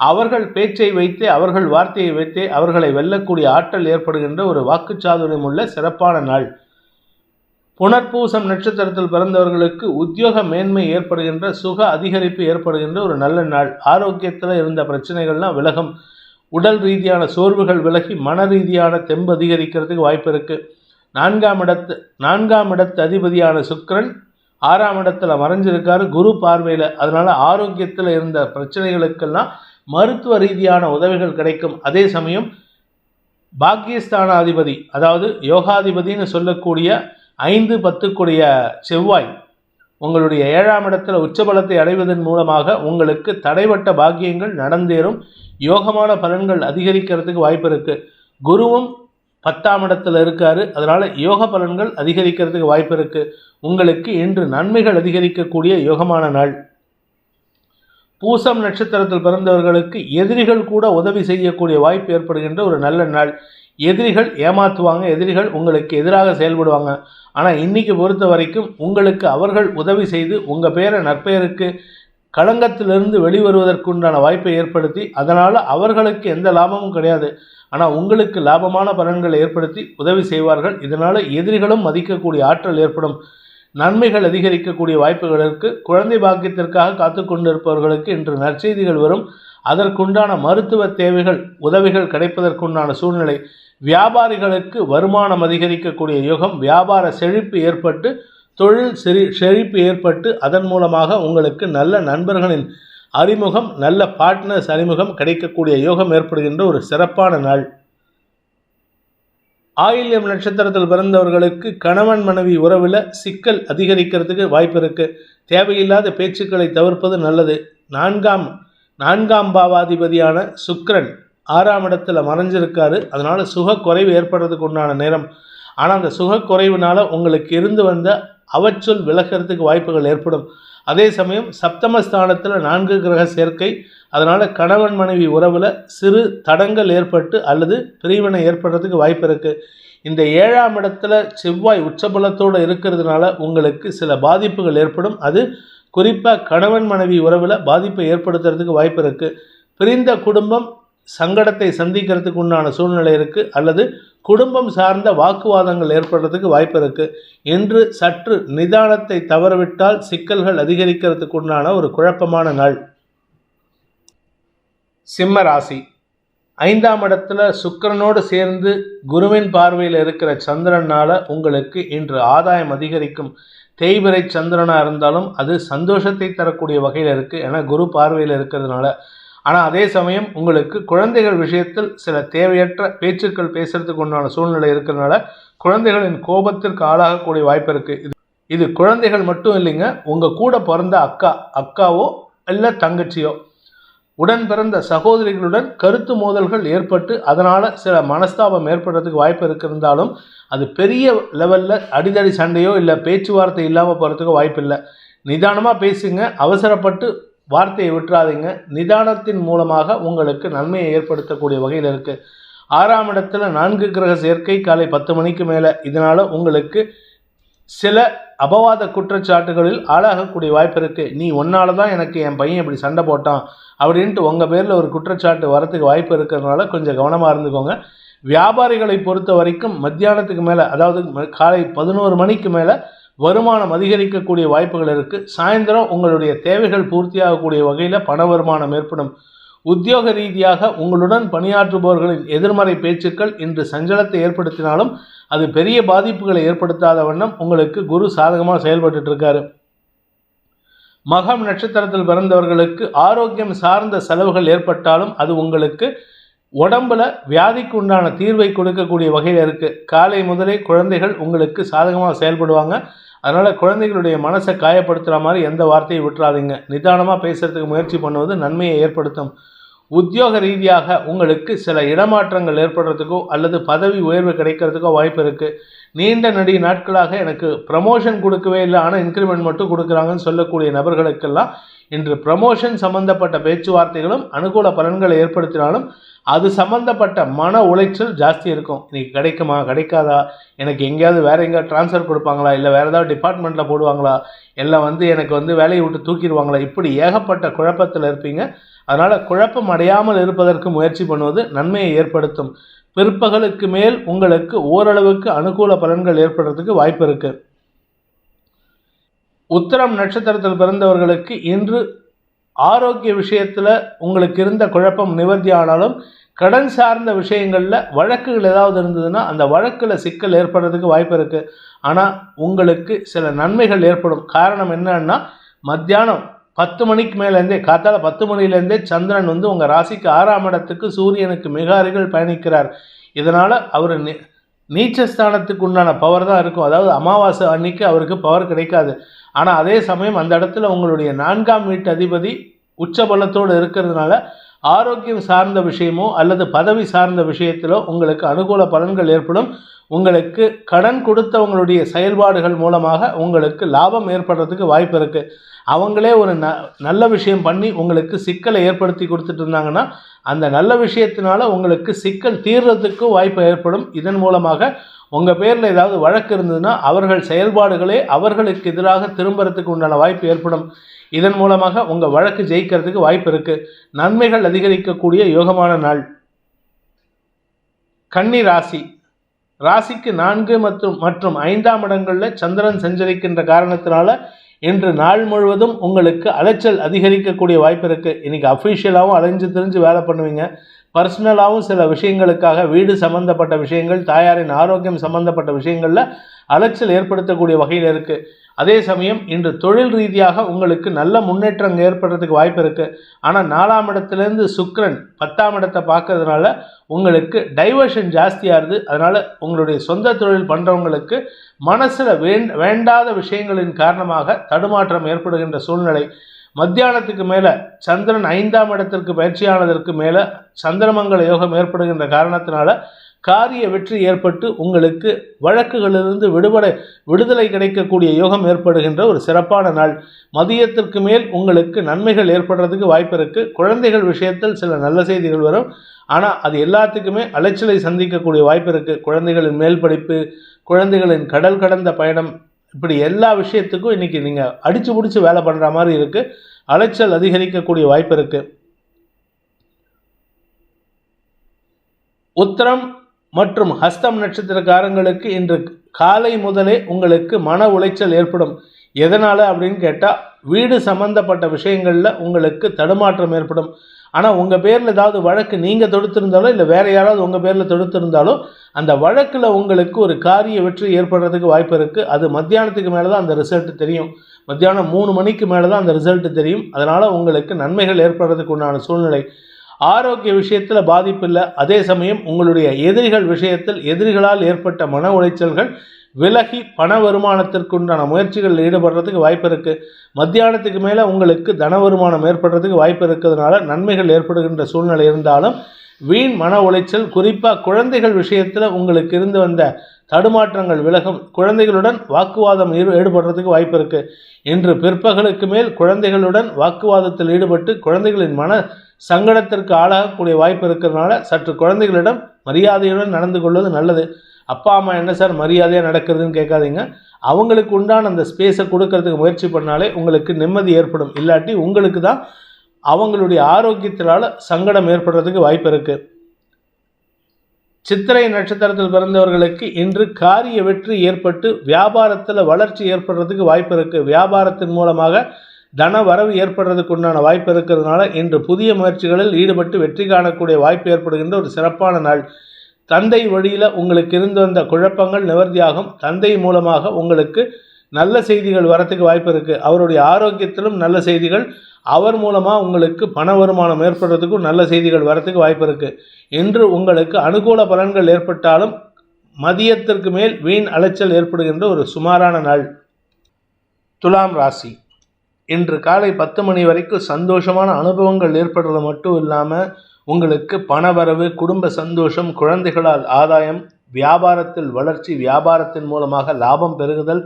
அவர்கள் பேச்சை வைத்தே, அவர்கள் வார்த்தையை வைத்தே அவர்களை வெல்லக்கூடிய ஆற்றல் ஏற்படுகின்ற ஒரு வாக்குச்சாதுரியம் உள்ள சிறப்பான நாள். புனர்பூசம் நட்சத்திரத்தில் பிறந்தவர்களுக்கு உத்தியோக மேன்மை ஏற்படுகின்ற, சுக அதிகரிப்பு ஏற்படுகின்ற ஒரு நல்ல நாள். ஆரோக்கியத்தில் இருந்த பிரச்சனைகள்லாம் விலகும். உடல் ரீதியான சோர்வுகள் விலகி மன ரீதியான தெம்பு அதிகரிக்கிறதுக்கு வாய்ப்பு இருக்குது. நான்காம் இடத்து அதிபதியான சுக்கிரன் 6ஆம் இடத்துல மறைஞ்சிருக்காரு குரு பார்வையில். அதனால் ஆரோக்கியத்தில் இருந்த பிரச்சனைகளுக்கெல்லாம் மருத்துவ ரீதியான உதவிகள் கிடைக்கும். அதே சமயம் பாக்கியஸ்தானாதிபதி, அதாவது யோகாதிபதினு சொல்லக்கூடிய 5-10 செவ்வாய் உங்களுடைய 7ஆம் இடத்துல உச்சபலத்தை அடைவதன் மூலமாக உங்களுக்கு தடைபட்ட பாக்கியங்கள் நடந்தேறும். யோகமான பலன்கள் அதிகரிக்கிறதுக்கு வாய்ப்பு இருக்குது. குருவும் 10ஆம் இடத்துல இருக்காரு. அதனால் யோக பலன்கள் அதிகரிக்கிறதுக்கு வாய்ப்பு இருக்குது. உங்களுக்கு இன்று நன்மைகள் அதிகரிக்கக்கூடிய யோகமான நாள். பூசம் நட்சத்திரத்தில் பிறந்தவர்களுக்கு எதிரிகள் கூட உதவி செய்யக்கூடிய வாய்ப்பு ஏற்படுகின்ற ஒரு நல்ல நாள். எதிரிகள் ஏமாற்றுவாங்க, எதிரிகள் உங்களுக்கு எதிராக செயல்படுவாங்க. ஆனால் இன்றைக்கி பொறுத்த வரைக்கும் உங்களுக்கு அவர்கள் உதவி செய்து உங்கள் பேரை நற்பெயருக்கு களங்கத்திலிருந்து வெளிவருவதற்குண்டான வாய்ப்பை ஏற்படுத்தி, அதனால் அவர்களுக்கு எந்த லாபமும் கிடையாது, ஆனால் உங்களுக்கு லாபமான பலன்களை ஏற்படுத்தி உதவி செய்வார்கள். இதனால் எதிரிகளும் மதிக்கக்கூடிய ஆற்றல் ஏற்படும். நன்மைகள் அதிகரிக்கக்கூடிய வாய்ப்புகள் இருக்குது. குழந்தை பாக்கியத்திற்காக காத்து கொண்டிருப்பவர்களுக்கு இன்று நற்செய்திகள் வரும். அதற்குண்டான மருத்துவ தேவைகள் உதவிகள் கிடைப்பதற்குண்டான சூழ்நிலை. வியாபாரிகளுக்கு வருமானம் அதிகரிக்கக்கூடிய யோகம். வியாபார செழிப்பு ஏற்பட்டு, தொழில் செழிப்பு ஏற்பட்டு, அதன் மூலமாக உங்களுக்கு நல்ல நண்பர்களின் அறிமுகம், நல்ல பார்ட்னர்ஸ் அறிமுகம் கிடைக்கக்கூடிய யோகம் ஏற்படுகின்ற ஒரு சிறப்பான நாள். ஆயில்யம் நட்சத்திரத்தில் பிறந்தவர்களுக்கு கணவன் மனைவி உறவில் சிக்கல் அதிகரிக்கிறதுக்கு வாய்ப்பு இருக்குது. தேவையில்லாத பேச்சுக்களை தவிர்ப்பது நல்லது. நான்காம் பாவாதிபதியான சுக்கிரன் 6ஆம் இடத்துல மறைஞ்சிருக்காரு. அதனால் சுகக்குறைவு ஏற்படுறதுக்கு உண்டான நேரம். ஆனால் அந்த சுகக்குறைவுனால உங்களுக்கு இருந்து வந்த அவச்சொல் விலகிறதுக்கு வாய்ப்புகள் ஏற்படும். அதே சமயம் சப்தமஸ்தானத்தில் 4 கிரக சேர்க்கை. அதனால் கணவன் மனைவி உறவில் சிறு தடங்கள் ஏற்பட்டு அல்லது பிரிவினை ஏற்படுறதுக்கு வாய்ப்பு இருக்குது. இந்த 7ஆம் இடத்துல செவ்வாய் உச்சபலத்தோடு இருக்கிறதுனால உங்களுக்கு சில பாதிப்புகள் ஏற்படும். அது குறிப்பாக கணவன் மனைவி உறவில் பாதிப்பை ஏற்படுத்துறதுக்கு வாய்ப்பு இருக்குது. பிரிந்த குடும்பம் சங்கடத்தை சந்திக்கிறதுக்கு உண்டான சூழ்நிலை இருக்குது. அல்லது குடும்பம் சார்ந்த வாக்குவாதங்கள் ஏற்படுறதுக்கு வாய்ப்பு இருக்குது. என்று சற்று நிதானத்தை தவறவிட்டால் சிக்கல்கள் அதிகரிக்கிறதுக்கு உண்டான ஒரு குழப்பமான நாள். சிம்ம ராசி. 5ஆம் இடத்துல சுக்கிரனோடு சேர்ந்து குருவின் பார்வையில் இருக்கிற சந்திரனால் உங்களுக்கு இன்று ஆதாயம் அதிகரிக்கும். தேய்பிறை சந்திரனாக இருந்தாலும் அது சந்தோஷத்தை தரக்கூடிய வகையில் இருக்குது, ஏன்னா குரு பார்வையில் இருக்கிறதுனால. ஆனால் அதே சமயம் உங்களுக்கு குழந்தைகள் விஷயத்தில் சில தேவையற்ற பேச்சுக்கள் பேசுறதுக்கு உண்டான சூழ்நிலை இருக்கிறதுனால குழந்தைகளின் கோபத்திற்கு ஆளாகக்கூடிய வாய்ப்பு இருக்குது. இது குழந்தைகள் மட்டும் இல்லைங்க, உங்கள் கூட பிறந்த அக்காவோ இல்லை தங்கச்சியோ, உடன் பிறந்த சகோதரிகளுடன் கருத்து மோதல்கள் ஏற்பட்டு அதனால் சில மனஸ்தாபம் ஏற்படுறதுக்கு வாய்ப்பு இருக்கிறதாலும் அது பெரிய லெவலில் அடிதடி சண்டையோ இல்லை பேச்சுவார்த்தை இல்லாமல் போகிறதுக்கு வாய்ப்பு இல்லை. நிதானமாக பேசுங்க, அவசரப்பட்டு வார்த்தையை விட்டுறாதீங்க. நிதானத்தின் மூலமாக உங்களுக்கு நன்மையை ஏற்படுத்தக்கூடிய வகையில் இருக்குது. 6ஆம் இடத்துல 4 கிரக சேர்க்கை காலை 10 மணிக்கு மேலே. இதனால் உங்களுக்கு சில அபவாத குற்றச்சாட்டுகளில் ஆளாகக்கூடிய வாய்ப்பு இருக்குது. நீ ஒன்னால தான் எனக்கு என் பையன் இப்படி சண்டை போட்டான் அப்படின்ட்டு உங்கள் பேரில் ஒரு குற்றச்சாட்டு வரத்துக்கு வாய்ப்பு இருக்கிறதுனால கொஞ்சம் கவனமாக இருந்துக்கோங்க. வியாபாரிகளை பொறுத்த வரைக்கும் மத்தியானத்துக்கு மேலே, அதாவது காலை 11 மணிக்கு மேலே வருமானம் அதிகரிக்கக்கூடிய வாய்ப்புகள் இருக்குது. சாயந்தரம் உங்களுடைய தேவைகள் பூர்த்தியாகக்கூடிய வகையில் பண வருமானம் ஏற்படும். உத்தியோக ரீதியாக உங்களுடன் பணியாற்றுபவர்களின் எதிர்மறை பேச்சுக்கள் இன்று சஞ்சலத்தை ஏற்படுத்தினாலும் அது பெரிய பாதிப்புகளை ஏற்படுத்தாத வண்ணம் உங்களுக்கு குரு சாதகமாக செயல்பட்டு இருக்காரு. மகம் நட்சத்திரத்தில் பிறந்தவர்களுக்கு ஆரோக்கியம் சார்ந்த செலவுகள் ஏற்பட்டாலும் அது உங்களுக்கு உடம்புல வியாதிக்கு உண்டான தீர்வை கொடுக்கக்கூடிய வகையில் இருக்குது. காலை முதலே குழந்தைகள் உங்களுக்கு சாதகமாக செயல்படுவாங்க. அதனால் குழந்தைகளுடைய மனசை காயப்படுத்துகிற மாதிரி எந்த வார்த்தையை விட்டுறாதீங்க. நிதானமாக பேசுகிறதுக்கு முயற்சி பண்ணுவது நன்மையை ஏற்படுத்தும். உத்தியோக ரீதியாக உங்களுக்கு சில இடமாற்றங்கள் ஏற்படுறதுக்கோ அல்லது பதவி உயர்வு கிடைக்கிறதுக்கோ வாய்ப்பு இருக்குது. நீண்ட நெடிய நாட்களாக எனக்கு ப்ரமோஷன் கொடுக்கவே இல்லை, ஆனால் இன்க்ரிமெண்ட் மட்டும் கொடுக்குறாங்கன்னு சொல்லக்கூடிய நபர்களுக்கெல்லாம் இன்று ப்ரமோஷன் சம்பந்தப்பட்ட பேச்சுவார்த்தைகளும் அனுகூல பலன்களை ஏற்படுத்தினாலும் அது சம்பந்தப்பட்ட மன உளைச்சல் ஜாஸ்தி இருக்கும். இன்னைக்கு கிடைக்குமா கிடைக்காதா, எனக்கு எங்கேயாவது வேறு எங்கேயாவது ட்ரான்ஸ்ஃபர் கொடுப்பாங்களா, இல்லை வேறு ஏதாவது டிபார்ட்மெண்ட்டில் போடுவாங்களா, இல்லை எனக்கு வேலையை விட்டு தூக்கிடுவாங்களா, இப்படி ஏகப்பட்ட குழப்பத்தில் இருப்பீங்க. அதனால் குழப்பம் அடையாமல் இருப்பதற்கு முயற்சி பண்ணுவது நன்மையை ஏற்படுத்தும். பிற்பகலுக்கு மேல் உங்களுக்கு ஓரளவுக்கு அனுகூல பலன்கள் ஏற்படுறதுக்கு வாய்ப்பு இருக்குது. உத்திரம் நட்சத்திரத்தில் பிறந்தவர்களுக்கு இன்று ஆரோக்கிய விஷயத்தில் உங்களுக்கு இருந்த குழப்பம் நிவர்த்தி ஆனாலும் கடன் சார்ந்த விஷயங்களில் வழக்குகள் ஏதாவது இருந்ததுன்னா அந்த வழக்கில் சிக்கல் ஏற்படுறதுக்கு வாய்ப்பு இருக்குது. ஆனால் உங்களுக்கு சில நன்மைகள் ஏற்படும். காரணம் என்னன்னா, மத்தியானம் 10 மணிக்கு மேலேருந்தே காத்தால 10 மணிலேருந்தே சந்திரன் உங்கள் ராசிக்கு 6ஆம் இடத்துக்கு சூரியனுக்கு மிக அருகில் பயணிக்கிறார். இதனால் அவர் நீச்சஸ்தானத்துக்கு உண்டான பவர் தான் இருக்கும். அதாவது அமாவாசை அன்னைக்கு அவருக்கு பவர் கிடைக்காது. ஆனால் அதே சமயம் அந்த இடத்துல உங்களுடைய 4ஆம் வீட்டு அதிபதி உச்சபலத்தோடு இருக்கிறதுனால ஆரோக்கியம் சார்ந்த விஷயமோ அல்லது பதவி சார்ந்த விஷயத்திலோ உங்களுக்கு அனுகூல பலன்கள் ஏற்படும். உங்களுக்கு கடன் கொடுத்தவங்களுடைய செயல்பாடுகள் மூலமாக உங்களுக்கு லாபம் ஏற்படுறதுக்கு வாய்ப்பு இருக்குது. அவங்களே ஒரு நல்ல விஷயம் பண்ணி உங்களுக்கு சிக்கலை ஏற்படுத்தி கொடுத்துட்டு இருந்தாங்கன்னா அந்த நல்ல விஷயத்தினால உங்களுக்கு சிக்கல் தீர்றதுக்கும் வாய்ப்பு ஏற்படும். இதன் மூலமாக உங்கள் பேரில் ஏதாவது வழக்கு இருந்ததுன்னா அவர்கள் செயல்பாடுகளே அவர்களுக்கு எதிராக திரும்புறதுக்கு உண்டான வாய்ப்பு ஏற்படும். இதன் மூலமாக உங்கள் வழக்கு ஜெயிக்கிறதுக்கு வாய்ப்பு இருக்குது. நன்மைகள் அதிகரிக்கக்கூடிய யோகமான நாள். கன்னி ராசி, ராசிக்கு 4 மற்றும் 5ஆம் இடங்களில் சந்திரன் சஞ்சரிக்கின்ற காரணத்தினால இன்று நாள் முழுவதும் உங்களுக்கு அலைச்சல் அதிகரிக்கக்கூடிய வாய்ப்பு இருக்குது. இன்றைக்கி அஃபிஷியலாகவும் அலைஞ்சு திரிஞ்சு வேலை பண்ணுவீங்க. பர்சனலாகவும் சில விஷயங்களுக்காக வீடு சம்பந்தப்பட்ட விஷயங்கள், தாயாரின் ஆரோக்கியம் சம்பந்தப்பட்ட விஷயங்களில் அலைச்சல் ஏற்படுத்தக்கூடிய வகையில் இருக்குது. அதே சமயம் இன்று தொழில் ரீதியாக உங்களுக்கு நல்ல முன்னேற்றம் ஏற்படுறதுக்கு வாய்ப்பு இருக்குது. ஆனால் 4ஆம் இடத்துலேருந்து சுக்கிரன் 10ஆம் இடத்தை பார்க்கறதுனால உங்களுக்கு டைவர்ஷன் ஜாஸ்தியாகுது. அதனால் உங்களுடைய சொந்த தொழில் பண்ணுறவங்களுக்கு மனசில் வேண்டாத விஷயங்களின் காரணமாக தடுமாற்றம் ஏற்படுகின்ற சூழ்நிலை. மத்தியானத்துக்கு மேலே சந்திரன் 5ஆம் இடத்திற்கு பயிற்சியானதற்கு மேலே சந்திரமங்கல யோகம் ஏற்படுகின்ற காரணத்தினால காரிய வெற்றி ஏற்பட்டு உங்களுக்கு வழக்குகளிலிருந்து விடுதலை கிடைக்கக்கூடிய யோகம் ஏற்படுகின்ற ஒரு சிறப்பான நாள். மதியத்திற்கு மேல் உங்களுக்கு நன்மைகள் ஏற்படுறதுக்கு வாய்ப்பு இருக்குது. குழந்தைகள் விஷயத்தில் சில நல்ல செய்திகள் வரும். ஆனால் அது எல்லாத்துக்குமே அலைச்சலை சந்திக்கக்கூடிய வாய்ப்பு இருக்குது. குழந்தைகளின் மேல் படிப்பு, குழந்தைகளின் கடல் கடந்த பயணம், இப்படி எல்லா விஷயத்துக்கும் இன்றைக்கி நீங்கள் அடித்து பிடிச்சி வேலை பண்ணுற மாதிரி இருக்குது. அலைச்சல் அதிகரிக்கக்கூடிய வாய்ப்பு இருக்குது. உத்திரம் மற்றும் ஹஸ்தம் நட்சத்திரக்காரங்களுக்கு இன்று காலை முதலே உங்களுக்கு மன உளைச்சல் ஏற்படும். எதனால் அப்படின்னு கேட்டால், வீடு சம்பந்தப்பட்ட விஷயங்களில் உங்களுக்கு தடுமாற்றம் ஏற்படும். ஆனால் உங்கள் பேரில் ஏதாவது வழக்கு நீங்கள் தொடுத்திருந்தாலோ இல்லை வேறு யாராவது உங்கள் பேரில் தொடுத்திருந்தாலோ அந்த வழக்கில் உங்களுக்கு ஒரு காரிய வெற்றி ஏற்படுறதுக்கு வாய்ப்பு இருக்குது. அது மத்தியானத்துக்கு மேலே தான் அந்த ரிசல்ட் தெரியும். மத்தியானம் 3 மணிக்கு மேலே தான் அந்த ரிசல்ட் தெரியும். அதனால் உங்களுக்கு நன்மைகள் ஏற்படுறதுக்கு உண்டான சூழ்நிலை. ஆரோக்கிய விஷயத்தில் பாதிப்பு இல்லை. அதே சமயம் உங்களுடைய எதிரிகள் விஷயத்தில் எதிரிகளால் ஏற்பட்ட மன உளைச்சல்கள் விலகி பண வருமானத்திற்குண்டான முயற்சிகளில் ஈடுபடுறதுக்கு வாய்ப்பு இருக்குது. மத்தியானத்துக்கு மேலே உங்களுக்கு தன வருமானம் ஏற்படுறதுக்கு வாய்ப்பு இருக்கிறதுனால நன்மைகள் ஏற்படுகின்ற சூழ்நிலை இருந்தாலும் வீண் மன உளைச்சல், குறிப்பாக குழந்தைகள் விஷயத்தில் உங்களுக்கு இருந்து வந்த தடுமாற்றங்கள் விலகும். குழந்தைகளுடன் வாக்குவாதம் ஈடுபடுறதுக்கு வாய்ப்பு இருக்குது. இன்று பிற்பகலுக்கு மேல் குழந்தைகளுடன் வாக்குவாதத்தில் ஈடுபட்டு குழந்தைகளின் மன சங்கடத்திற்கு ஆளாகக்கூடிய வாய்ப்பு இருக்கிறதுனால சற்று குழந்தைகளிடம் மரியாதையுடன் நடந்து கொள்வது நல்லது. அப்பா அம்மா என்ன சார் மரியாதையாக நடக்கிறதுன்னு கேட்காதீங்க. அவங்களுக்கு உண்டான அந்த ஸ்பேஸை கொடுக்கறதுக்கு முயற்சி பண்ணாலே உங்களுக்கு நிம்மதி ஏற்படும். இல்லாட்டி உங்களுக்கு தான் அவங்களுடைய ஆரோக்கியத்தினால் சங்கடம் ஏற்படுறதுக்கு வாய்ப்பு இருக்குது. சித்திரை நட்சத்திரத்தில் பிறந்தவர்களுக்கு இன்று காரிய வெற்றி ஏற்பட்டு வியாபாரத்தில் வளர்ச்சி ஏற்படுறதுக்கு வாய்ப்பு இருக்குது. வியாபாரத்தின் மூலமாக தன வரவு ஏற்படுறதுக்கு உண்டான வாய்ப்பு இருக்கிறதுனால இன்று புதிய முயற்சிகளில் ஈடுபட்டு வெற்றி காணக்கூடிய வாய்ப்பு ஏற்படுகின்ற ஒரு சிறப்பான நாள். தந்தை வழியில் உங்களுக்கு இருந்து வந்த குழப்பங்கள் நிவர்த்தியாகும். தந்தை மூலமாக உங்களுக்கு நல்ல செய்திகள் வரத்துக்கு வாய்ப்பு இருக்குது. அவருடைய ஆரோக்கியத்திலும் நல்ல செய்திகள், அவர் மூலமாக உங்களுக்கு பண வருமானம் ஏற்படுறதுக்கும் நல்ல செய்திகள் வரத்துக்கு வாய்ப்பு இருக்குது. இன்று உங்களுக்கு அனுகூல பலன்கள் ஏற்பட்டாலும் மதியத்திற்கு மேல் வீண் அலைச்சல் ஏற்படுகின்ற ஒரு சுமாரான நாள். துலாம் ராசி, இன்று காலை 10 மணி வரைக்கும் சந்தோஷமான அனுபவங்கள் ஏற்படுறது மட்டும் இல்லாமல் உங்களுக்கு பணவரவு, குடும்ப சந்தோஷம், குழந்தைகளால் ஆதாயம், வியாபாரத்தில் வளர்ச்சி, வியாபாரத்தின் மூலமாக லாபம் பெறுதல்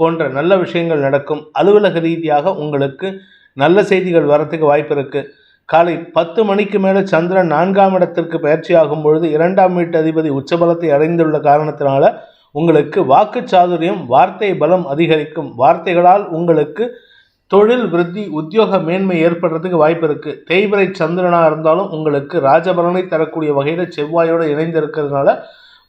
போன்ற நல்ல விஷயங்கள் நடக்கும். அலுவலக ரீதியாக உங்களுக்கு நல்ல செய்திகள் வரத்துக்கு வாய்ப்பு இருக்குது. காலை 10 மணிக்கு மேலே சந்திரன் 4ஆம் இடத்திற்கு பயிற்சி ஆகும் பொழுது 2ஆம் வீட்டு அதிபதி உச்சபலத்தை அடைந்துள்ள காரணத்தினால உங்களுக்கு வாக்கு சாதுரியம், வார்த்தை பலம் அதிகரிக்கும். வார்த்தைகளால் உங்களுக்கு தொழில் விருத்தி, உத்தியோக மேன்மை ஏற்படுறதுக்கு வாய்ப்பு இருக்குது. தேய்பிறை சந்திரனாக இருந்தாலும் உங்களுக்கு ராஜபலனை தரக்கூடிய வகையில் செவ்வாயோடு இணைந்திருக்கிறதுனால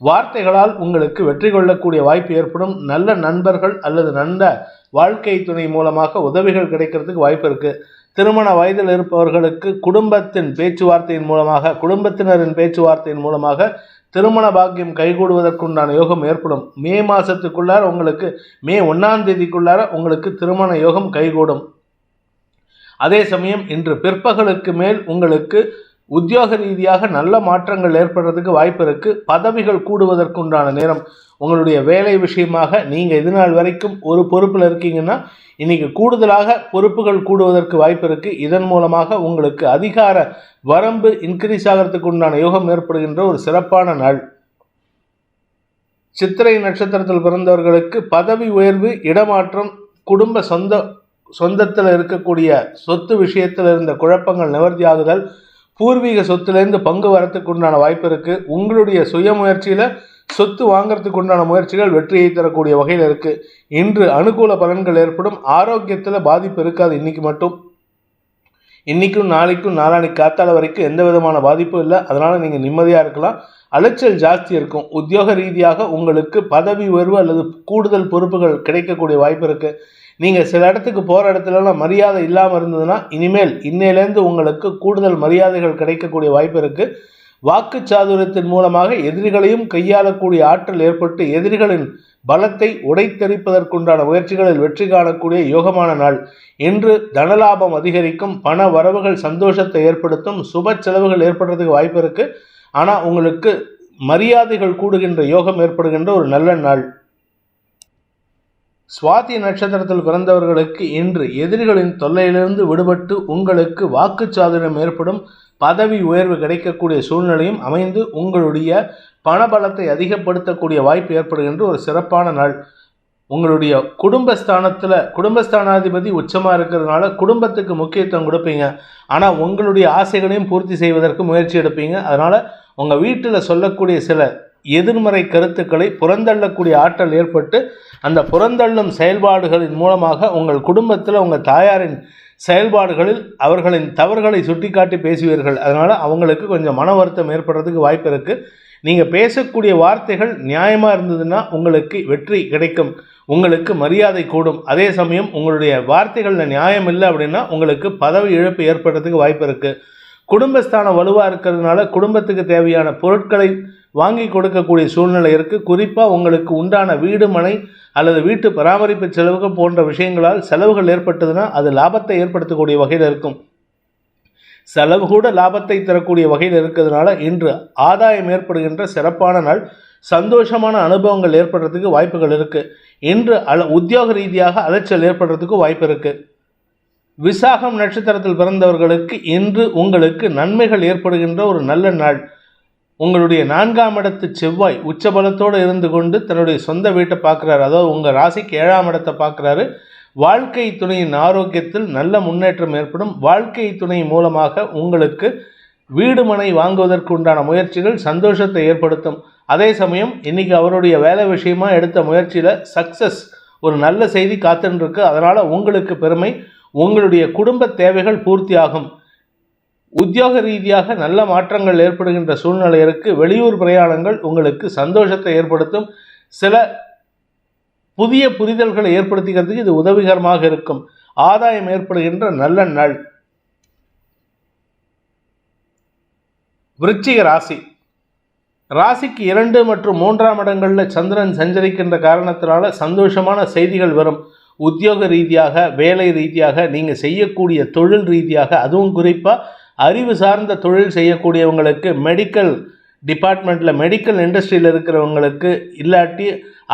வார்த்தைகளால் உங்களுக்கு வெற்றி கொள்ளக்கூடிய வாய்ப்பு ஏற்படும். நல்ல நண்பர்கள் அல்லது நல்ல வாழ்க்கை துணை மூலமாக உதவிகள் கிடைக்கிறதுக்கு வாய்ப்பு இருக்குது. திருமண வயதில் இருப்பவர்களுக்கு குடும்பத்தின் பேச்சுவார்த்தையின் மூலமாக, குடும்பத்தினரின் பேச்சுவார்த்தையின் மூலமாக திருமண பாக்கியம் கைகூடுவதற்குண்டான யோகம் ஏற்படும். மே மாதத்துக்குள்ளார உங்களுக்கு மே 1ஆம் தேதிக்குள்ளார உங்களுக்கு திருமண யோகம் கைகூடும். அதே சமயம் இன்று பிற்பகலுக்கு மேல் உங்களுக்கு உத்தியோக ரீதியாக நல்ல மாற்றங்கள் ஏற்படுறதுக்கு வாய்ப்பு இருக்குது. பதவிகள் கூடுவதற்குண்டான நேரம். உங்களுடைய வேலை விஷயமாக நீங்கள் இது நாள் வரைக்கும் ஒரு பொறுப்பில் இருக்கீங்கன்னா இன்றைக்கி கூடுதலாக பொறுப்புகள் கூடுவதற்கு வாய்ப்பு இருக்குது. இதன் மூலமாக உங்களுக்கு அதிகார வரம்பு இன்க்ரீஸ் ஆகிறதுக்கு உண்டான யோகம் ஏற்படுகின்ற ஒரு சிறப்பான நாள். சித்திரை நட்சத்திரத்தில் பிறந்தவர்களுக்கு பதவி உயர்வு, இடமாற்றம், குடும்ப சொந்தத்தில் இருக்கக்கூடிய சொத்து விஷயத்தில் இருந்த குழப்பங்கள் நிவர்த்தி ஆகுதல், பூர்வீக சொத்துலேருந்து பங்கு வரத்துக்கு உண்டான வாய்ப்பு இருக்குது. உங்களுடைய சுய முயற்சியில் சொத்து வாங்கிறதுக்கு உண்டான முயற்சிகள் வெற்றியை தரக்கூடிய வகையில் இருக்குது. இன்று அனுகூல பலன்கள் ஏற்படும். ஆரோக்கியத்தில் பாதிப்பு இருக்காது. இன்றைக்கும் நாளைக்கும் நாளானிக்கு காத்தால வரைக்கும் எந்த விதமான பாதிப்பும் இல்லை. அதனால் நீங்கள் நிம்மதியாக இருக்கலாம். அலைச்சல் ஜாஸ்தி இருக்கும். உத்தியோக ரீதியாக உங்களுக்கு பதவி உயர்வு அல்லது கூடுதல் பொறுப்புகள் கிடைக்கக்கூடிய வாய்ப்பு இருக்குது. நீங்கள் சில இடத்துக்கு போகிற இடத்துலலாம் மரியாதை இல்லாமல் இருந்ததுன்னா இனிமேல் இன்னையிலேருந்து உங்களுக்கு கூடுதல் மரியாதைகள் கிடைக்கக்கூடிய வாய்ப்பு இருக்குது. வாக்கு சாதுரியத்தின் மூலமாக எதிரிகளையும் கையாளக்கூடிய ஆற்றல் ஏற்பட்டு எதிரிகளின் பலத்தை உடைத்தெறிப்பதற்குண்டான முயற்சிகளில் வெற்றி காணக்கூடிய யோகமான நாள். இன்று தனலாபம் அதிகரிக்கும். பண வரவுகள் சந்தோஷத்தை ஏற்படுத்தும். சுப செலவுகள் ஏற்படுறதுக்கு வாய்ப்பு இருக்குது. ஆனால் உங்களுக்கு மரியாதைகள் கூடுகின்ற யோகம் ஏற்படுகின்ற ஒரு நல்ல நாள். சுவாதி நட்சத்திரத்தில் பிறந்தவர்களுக்கு இன்று எதிரிகளின் தொல்லையிலிருந்து விடுபட்டு உங்களுக்கு வாக்கு சாதுரியம் ஏற்படும். பதவி உயர்வு கிடைக்கக்கூடிய சூழ்நிலையும் அமைந்து உங்களுடைய பணபலத்தை அதிகப்படுத்தக்கூடிய வாய்ப்பு ஏற்படுகின்ற ஒரு சிறப்பான நாள். உங்களுடைய குடும்பஸ்தானாதிபதி உச்சமாக இருக்கிறதுனால குடும்பத்துக்கு முக்கியத்துவம் கொடுப்பீங்க. ஆனால் உங்களுடைய ஆசைகளையும் பூர்த்தி செய்வதற்கு முயற்சி எடுப்பீங்க. அதனால் உங்கள் வீட்டில் சொல்லக்கூடிய சில எதிர்மறை கருத்துக்களை புறந்தள்ளக்கூடிய ஆற்றல் ஏற்பட்டு அந்த புறந்தள்ளும் செயல்பாடுகளின் மூலமாக உங்கள் குடும்பத்தில் உங்கள் தாயாரின் செயல்பாடுகளில் அவர்களின் தவறுகளை சுட்டிக்காட்டி பேசுவீர்கள். அதனால் அவங்களுக்கு கொஞ்சம் மன வருத்தம் ஏற்படுறதுக்கு வாய்ப்பு இருக்குது. நீங்கள் பேசக்கூடிய வார்த்தைகள் நியாயமாக இருந்ததுன்னா உங்களுக்கு வெற்றி கிடைக்கும். உங்களுக்கு மரியாதை கூடும். அதே சமயம் உங்களுடைய வார்த்தைகளில் நியாயம் இல்லை அப்படின்னா உங்களுக்கு பதவி இழப்பு ஏற்படுறதுக்கு வாய்ப்பு இருக்குது. குடும்பஸ்தானம் வலுவாக இருக்கிறதுனால குடும்பத்துக்கு தேவையான பொருட்களை வாங்கி கொடுக்கக்கூடிய சூழ்நிலை இருக்குது. குறிப்பாக உங்களுக்கு உண்டான வீடு, மனை அல்லது வீட்டு பராமரிப்பு செலவுகள் போன்ற விஷயங்களால் செலவுகள் ஏற்பட்டதுன்னா அது லாபத்தை ஏற்படுத்தக்கூடிய வகையில் இருக்கும். செலவு கூட லாபத்தை தரக்கூடிய வகையில் இருக்கிறதுனால இன்று ஆதாயம் ஏற்படுகின்ற சிறப்பான நாள். சந்தோஷமான அனுபவங்கள் ஏற்படுறதுக்கு வாய்ப்புகள் இருக்குது. இன்று உத்தியோக ரீதியாக அலைச்சல் ஏற்படுறதுக்கு வாய்ப்பு இருக்குது. விசாகம் நட்சத்திரத்தில் பிறந்தவர்களுக்கு இன்று உங்களுக்கு நன்மைகள் ஏற்படுகின்ற ஒரு நல்ல நாள். உங்களுடைய 4ஆம் இடத்து செவ்வாய் உச்சபலத்தோடு இருந்து கொண்டு தன்னுடைய சொந்த வீட்டை பார்க்குறாரு. அதாவது உங்கள் ராசிக்கு 7ஆம் இடத்தை பார்க்குறாரு. வாழ்க்கை துணையின் ஆரோக்கியத்தில் நல்ல முன்னேற்றம் ஏற்படும். வாழ்க்கை துணை மூலமாக உங்களுக்கு வீடு மனை வாங்குவதற்கு உண்டான முயற்சிகள் சந்தோஷத்தை ஏற்படுத்தும். அதே சமயம் இன்றைக்கி அவருடைய வேலை விஷயமாக எடுத்த முயற்சியில் சக்ஸஸ், ஒரு நல்ல செய்தி காத்துன்னு இருக்கு. அதனால் உங்களுக்கு பெருமை. உங்களுடைய குடும்ப தேவைகள் பூர்த்தி ஆகும். உத்தியோக ரீதியாக நல்ல மாற்றங்கள் ஏற்படுகின்ற சூழ்நிலை இருக்குது. வெளியூர் பிரயாணங்கள் உங்களுக்கு சந்தோஷத்தை ஏற்படுத்தும். சில புதிய புரிதல்களை ஏற்படுத்திக்கிறதுக்கு இது உதவிகரமாக இருக்கும். ஆதாயம் ஏற்படுகின்ற நல்ல நாள். விருச்சிக ராசிக்கு 2 மற்றும் 3ஆம் இடங்களில் சந்திரன் சஞ்சரிக்கின்ற காரணத்தினால சந்தோஷமான செய்திகள் வரும். உத்தியோக ரீதியாக, வேலை ரீதியாக, நீங்கள் செய்யக்கூடிய தொழில் ரீதியாக, அதுவும் குறிப்பாக அறிவு சார்ந்த தொழில் செய்யக்கூடியவங்களுக்கு, மெடிக்கல் டிபார்ட்மெண்ட்டில் மெடிக்கல் இண்டஸ்ட்ரியில் இருக்கிறவங்களுக்கு, இல்லாட்டி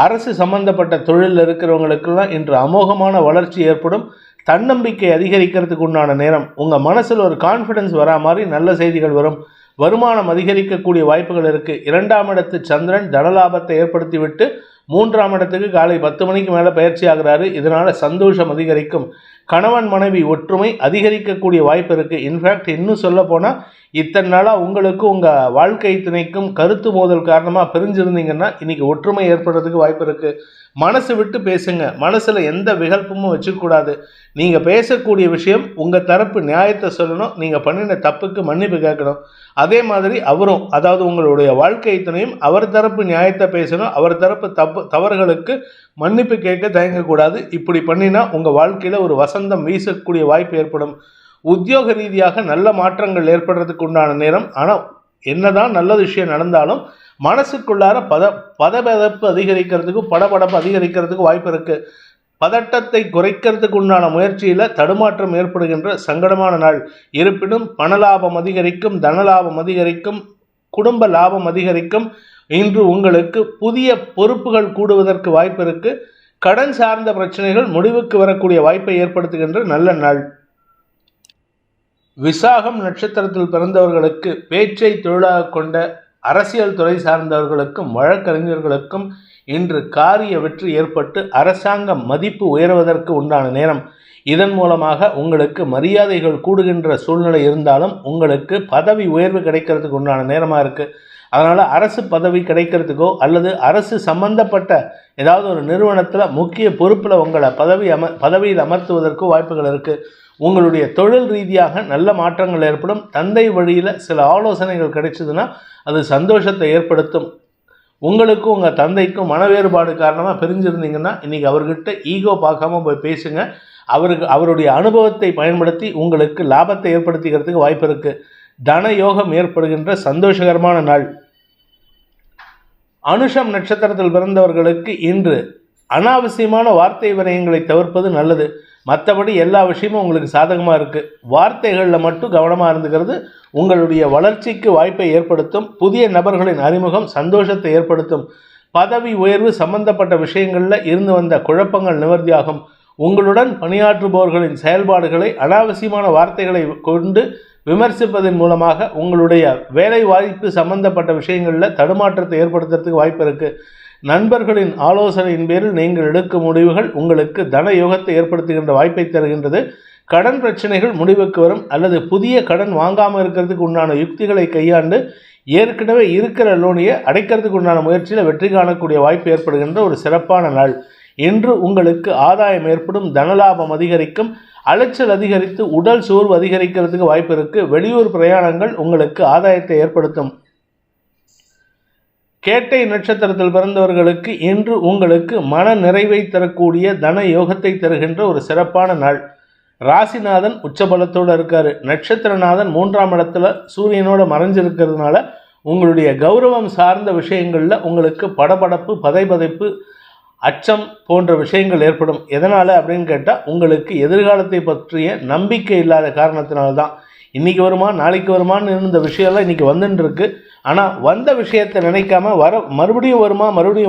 அரசு சம்பந்தப்பட்ட தொழிலில் இருக்கிறவங்களுக்கெல்லாம் இன்று அமோகமான வளர்ச்சி ஏற்படும். தன்னம்பிக்கை அதிகரிக்கிறதுக்கு உண்டான நேரம். உங்கள் மனசில் ஒரு கான்ஃபிடன்ஸ் வரா மாதிரி நல்ல செய்திகள் வரும். வருமானம் அதிகரிக்கக்கூடிய வாய்ப்புகள் இருக்குது. 2ஆம் இடத்து சந்திரன் தனலாபத்தை ஏற்படுத்திவிட்டு 3ஆம் இடத்துக்கு காலை 10 மணிக்கு மேலே பயிற்சி ஆகிறாரு. இதனால் சந்தோஷம் அதிகரிக்கும். கணவன் மனைவி ஒற்றுமை அதிகரிக்கக்கூடிய வாய்ப்பு இருக்குது. இன்ஃபேக்ட் இன்னும் சொல்ல போனால் இத்தனை நாளாக உங்களுக்கு உங்கள் வாழ்க்கை துணைக்கும் கருத்து மோதல் காரணமாக பிரிஞ்சிருந்தீங்கன்னா இன்றைக்கி ஒற்றுமை ஏற்படுறதுக்கு வாய்ப்பு இருக்குது. மனசு விட்டு பேசுங்க. மனசில் எந்த விகல்பமும் வச்சுக்கூடாது. நீங்கள் பேசக்கூடிய விஷயம் உங்கள் தரப்பு நியாயத்தை சொல்லணும். நீங்கள் பண்ணின தப்புக்கு மன்னிப்பு கேட்கணும். அதே மாதிரி அவரும், அதாவது உங்களுடைய வாழ்க்கை துணையும் அவர் தரப்பு நியாயத்தை பேசணும். அவர் தரப்பு தவறுகளுக்கு மன்னிப்பு கேட்க தயங்கக்கூடாது. இப்படி பண்ணினா உங்கள் வாழ்க்கையில் ஒரு வசந்தம் வீசக்கூடிய வாய்ப்பு ஏற்படும். உத்தியோக ரீதியாக நல்ல மாற்றங்கள் ஏற்படுறதுக்கு உண்டான நேரம். ஆனால் என்னதான் நல்ல விஷயம் நடந்தாலும் மனசுக்குள்ளார பதபதப்பு அதிகரிக்கிறதுக்கும் படபடப்பு அதிகரிக்கிறதுக்கும் வாய்ப்பு இருக்குது. பதட்டத்தை குறைக்கிறதுக்கு உண்டான முயற்சியில் தடுமாற்றம் ஏற்படுகின்ற சங்கடமான நாள். இருப்பினும் பணலாபம் அதிகரிக்கும், தனலாபம் அதிகரிக்கும், குடும்ப லாபம் அதிகரிக்கும். இன்று உங்களுக்கு புதிய பொறுப்புகள் கூடுவதற்கு வாய்ப்பு இருக்குது. கடன் சார்ந்த பிரச்சனைகள் முடிவுக்கு வரக்கூடிய வாய்ப்பை ஏற்படுத்துகின்ற நல்ல நாள். விசாகம் நட்சத்திரத்தில் பிறந்தவர்களுக்கு பேச்சை தொழிலாக கொண்ட அரசியல் துறை சார்ந்தவர்களுக்கும் வழக்கறிஞர்களுக்கும் இன்று காரிய வெற்றி ஏற்பட்டு அரசாங்க மதிப்பு உயர்வதற்கு உண்டான நேரம். இதன் மூலமாக உங்களுக்கு மரியாதைகள் கூடுகின்ற சூழ்நிலை இருந்தாலும் உங்களுக்கு பதவி உயர்வு கிடைக்கிறதுக்கு உண்டான நேரமாக இருக்குது. அதனால் அரசு பதவி கிடைக்கிறதுக்கோ அல்லது அரசு சம்பந்தப்பட்ட ஏதாவது ஒரு நிறுவனத்தில் முக்கிய பொறுப்பில் உங்களை பதவியில் அமர்த்துவதற்கோ வாய்ப்புகள் இருக்குது. உங்களுடைய தொழில் ரீதியாக நல்ல மாற்றங்கள் ஏற்படும். தந்தை வழியில் சில ஆலோசனைகள் கிடைச்சதுன்னா அது சந்தோஷத்தை ஏற்படுத்தும். உங்களுக்கும் உங்கள் தந்தைக்கும் மன வேறுபாடு காரணமாக பிரிஞ்சிருந்தீங்கன்னா இன்றைக்கி அவர்கிட்ட ஈகோ பார்க்காம போய் பேசுங்க. அவருடைய அனுபவத்தை பயன்படுத்தி உங்களுக்கு லாபத்தை ஏற்படுத்திக்கிறதுக்கு வாய்ப்பு இருக்குது. தன யோகம் ஏற்படுகின்ற சந்தோஷகரமான நாள். அனுஷம் நட்சத்திரத்தில் பிறந்தவர்களுக்கு இன்று அனாவசியமான வார்த்தை விரயங்களை தவிர்ப்பது நல்லது. மற்றபடி எல்லா விஷயமும் உங்களுக்கு சாதகமாக இருக்குது. வார்த்தைகளில் மட்டும் கவனமாக இருந்துக்கிறது உங்களுடைய வளர்ச்சிக்கு வாய்ப்பை ஏற்படுத்தும். புதிய நபர்களின் அறிமுகம் சந்தோஷத்தை ஏற்படுத்தும். பதவி உயர்வு சம்பந்தப்பட்ட விஷயங்களில் இருந்து வந்த குழப்பங்கள் நிவர்த்தியாகும். உங்களுடன் பணியாற்றுபவர்களின் செயல்பாடுகளை அனாவசியமான வார்த்தைகளை கொண்டு விமர்சிப்பதன் மூலமாக உங்களுடைய வேலை வாய்ப்பு சம்பந்தப்பட்ட விஷயங்களில் தடுமாற்றத்தை ஏற்படுத்துறதுக்கு வாய்ப்பு இருக்குது. நண்பர்களின் ஆலோசனையின் பேரில் நீங்கள் எடுக்கும் முடிவுகள் உங்களுக்கு தன யோகத்தை ஏற்படுத்துகின்ற வாய்ப்பை தருகின்றது. கடன் பிரச்சனைகள் முடிவுக்கு வரும். அல்லது புதிய கடன் வாங்காமல் இருக்கிறதுக்கு உண்டான யுக்திகளை கையாண்டு ஏற்கனவே இருக்கிற லோனியை அடைக்கிறதுக்கு உண்டான முயற்சியில் வெற்றி காணக்கூடிய வாய்ப்பு ஏற்படுகின்ற ஒரு சிறப்பான நாள். இன்று உங்களுக்கு ஆதாயம் ஏற்படும். தனலாபம் அதிகரிக்கும். அலைச்சல் அதிகரித்து உடல் சோர்வு அதிகரிக்கிறதுக்கு வாய்ப்பு இருக்குது. வெளியூர் பிரயாணங்கள் உங்களுக்கு ஆதாயத்தை ஏற்படுத்தும். கேட்டை நட்சத்திரத்தில் பிறந்தவர்களுக்கு இன்று உங்களுக்கு மன நிறைவை தரக்கூடிய தன யோகத்தை தருகின்ற ஒரு சிறப்பான நாள். ராசிநாதன் உச்சபலத்தோடு இருக்கார். நட்சத்திரநாதன் 3ஆம் இடத்துல சூரியனோட மறைஞ்சிருக்கிறதுனால உங்களுடைய கௌரவம் சார்ந்த விஷயங்களில் உங்களுக்கு படபடப்பு, பதைபதைப்பு, அச்சம் போன்ற விஷயங்கள் ஏற்படும். எதனால் அப்படின்னு கேட்டால் உங்களுக்கு எதிர்காலத்தை பற்றிய நம்பிக்கை இல்லாத காரணத்தினால்தான். இன்றைக்கி வருமா நாளைக்கு வருமானு இருந்த விஷயம்லாம் இன்றைக்கி வந்துட்டுருக்கு. ஆனால் வந்த விஷயத்தை நினைக்காம மறுபடியும்